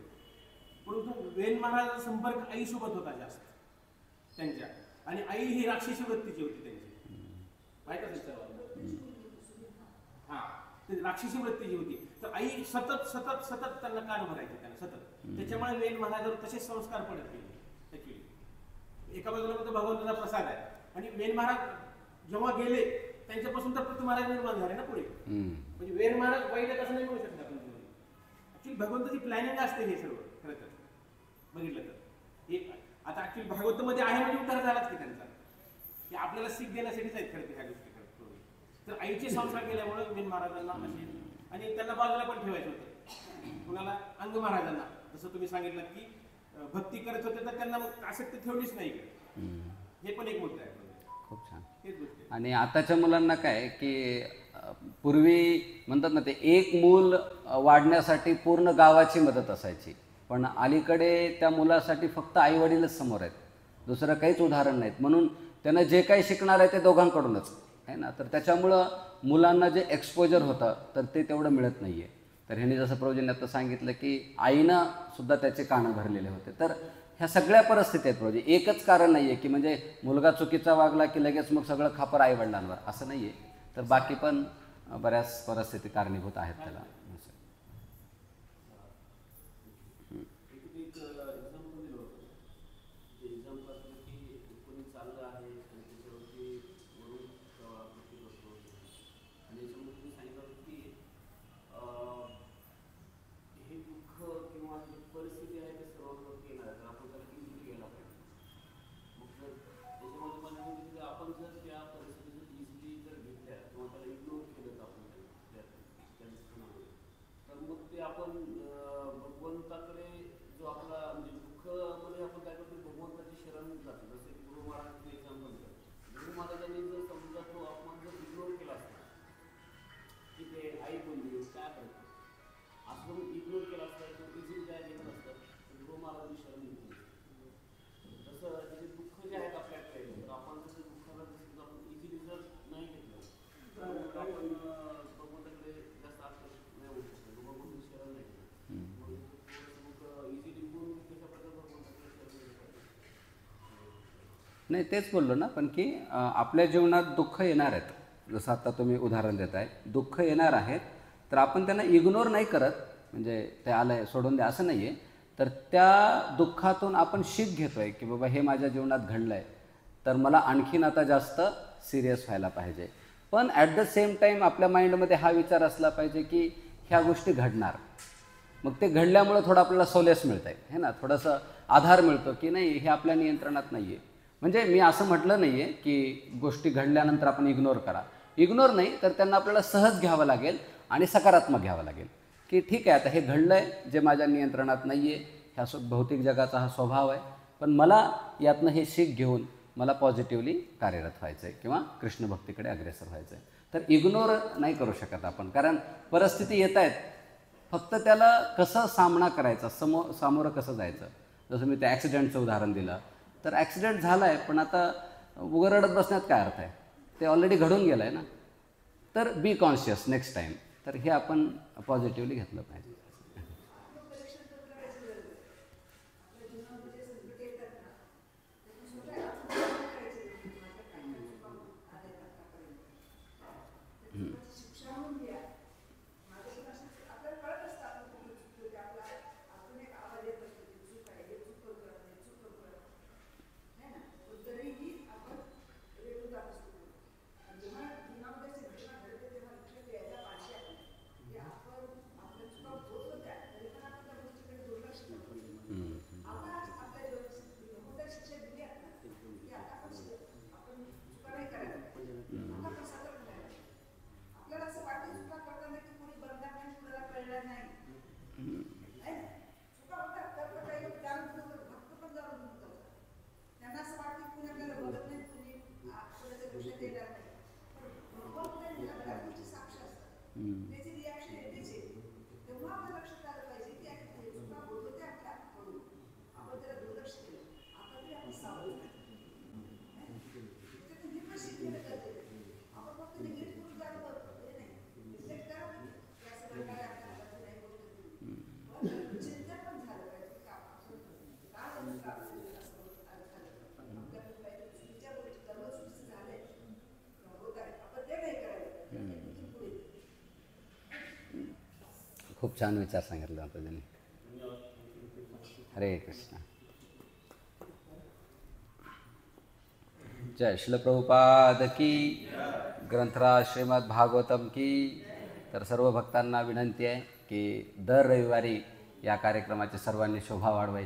परंतु वेन महाराजांचा संपर्क आईसोबत होता जास्त त्यांच्या. आणि आई ही राक्षसी वृत्तीची होती त्यांची, माहित असेल सर्वांना. हा, ते राक्षसी वृत्तीची होती. तर आई सतत सतत सतत त्यांना कान भरायची त्यांना सतत. त्याच्यामुळे वेन महाराजांवर तसेच संस्कार पडत गेले. एका बाजूला म्हणजे भगवंताचा प्रसाद आहे आणि वेन महाराज जेव्हा गेले त्यांच्यापासून तर पृथ्वी महाराज निर्माण झाले ना पुढे. म्हणजे वेन महाराज वाईट कसं नाही म्हणू शकत आपण. ऍक्च्युली भगवंताची प्लॅनिंग असते हे सर्व खरं तर बघितलं तर. एक आता ऍक्च्युली भागवतामध्ये आहे म्हणजे उतार झालाच की त्यांचा, की आपल्याला सीख देण्यासाठीच आहेत खरं ह्या गोष्टी करत. तर आईचे संस्कार केल्यामुळे वेन महाराजांना असे आणि त्यांना बाजूला पण ठेवायचे होते. कुणाला अंग महाराजांना जसं तुम्ही सांगितलं की भक्ती करत होते तर त्यांना आसक्ती ठेवलीच नाही. हे पण एक मुद्दा आहे. खूप छान. आणि आताच्या मुलांना काय की पूर्वी म्हणतात ना ते एक मूल वाढण्यासाठी पूर्ण गावाची मदत असायची पण अलीकडे त्या मुलासाठी फक्त आई वडीलच समोर आहेत, दुसरं काहीच उदाहरण नाहीत. म्हणून त्यांना जे काही शिकणार आहे ते दोघांकडूनच आहे ना. तर त्याच्यामुळं मुलांना जे एक्सपोजर होतं तर ते तेवढं मिळत नाही आहे. तर ह्यांनी जसं प्रभूजींनी आता सांगितलं की आईनं सुद्धा त्याचे कानं भरलेले होते. तर ह्या सगळ्या परिस्थिती आहेत प्रभूजी. एकच कारण नाही आहे की म्हणजे मुलगा चुकीचा वागला की लगेच मग सगळं खापर आईवडिलांवर असं नाही आहे. तर बाकी पण बऱ्याच परिस्थिती कारणीभूत आहेत त्याला. जी परिस्थिती आहे ते सर्वांवरती येणार आहे, तर आपण त्याला इझिली घ्यायला पाहिजे. मग जर त्याच्यामध्ये मला हे दिसलं, आपण जर त्या परिस्थिती जर इझिली जर घेतल्या किंवा त्याला इग्नोर केलं आपण त्या स्थानामध्ये, तर मग ते आपण भगवंताकडे जो आपला म्हणजे दुःखामध्ये आपण काय करतो, भगवंताची शरण जातो. जसे गुरु महाराजांचं एक्झाम्पल घ्या. गुरु महाराजांनी जर समजा तो अपमान जर इग्नोर केला असता, की ते आई बोलली काय करायचं असं म्हणून इग्नोर केला असता, तर इझिली काय घेतलं असतं, तर गुरु महाराजांनी शरण घेतली असती. तसं जे दुःख जे आहेत आपल्याकडे, तर आपण जर दुःखाला जसं आपण इझिली जर नाही घेतलं तर मग आपण भगवंताकडे जास्त आकर्षित नाही होऊ शकतो, भगवंताची शरण नाही घेतलं. मग इझिली गुण कशा प्रकारे भगवंताकडे शरण घेतलं नाही तेच बोललो ना पण की आपल्या जीवनात दुःख येणार आहेत. जसं आता तुम्ही उदाहरण देताय, दुःख येणार आहेत तर आपण त्यांना इग्नोर नाही करत, म्हणजे ते आलं आहे सोडून द्या असं नाही आहे. तर त्या दुःखातून आपण शीख घेतो आहे की बाबा हे माझ्या जीवनात घडलं आहे, तर मला आणखीन आता जास्त सिरियस व्हायला पाहिजे. पण ॲट द सेम टाईम आपल्या माइंडमध्ये हा विचार असला पाहिजे की ह्या गोष्टी घडणार, मग ते घडल्यामुळं थोडं आपल्याला सोलेस मिळतं आहे है ना, थोडंसं आधार मिळतो की नाही हे आपल्या नियंत्रणात नाही आहे. म्हणजे मी असं म्हटलं नाही आहे की गोष्टी घडल्यानंतर आपण इग्नोर करा, इग्नोर नाही तर त्यांना आपल्याला सहज घ्यावं लागेल आणि सकारात्मक घ्यावं लागेल की ठीक आहे आता हे घडलं आहे जे माझ्या नियंत्रणात नाही आहे, ह्या भौतिक जगाचा हा स्वभाव आहे, पण मला यातनं हे शीख घेऊन मला पॉझिटिव्हली कार्यरत व्हायचं आहे किंवा कृष्ण भक्तीकडे अग्रेसर व्हायचं आहे. तर इग्नोर नाही करू शकत आपण, कारण परिस्थिती येत आहेत, फक्त त्याला कसं सामना करायचा, सामोरं कसं जायचं. जसं मी त्या ॲक्सिडेंटचं उदाहरण दिलं, तर ॲक्सिडेंट झाला आहे पण आता उगं रडत बसण्यात काय अर्थ आहे, ते ऑलरेडी घडून गेलं आहे ना. तर बी कॉन्शियस नेक्स्ट टाईम, तर हे आपण पॉझिटिव्हली घेतलं पाहिजे. खूप छान विचार सांगितले होते त्यांनी. हरे कृष्ण. जय श्रील प्रभुपाद की, ग्रंथराज श्रीमद भागवतम की. तर सर्व भक्तांना विनंती आहे की दर रविवारी या कार्यक्रमाची सर्वांनी शोभा वाढवायची.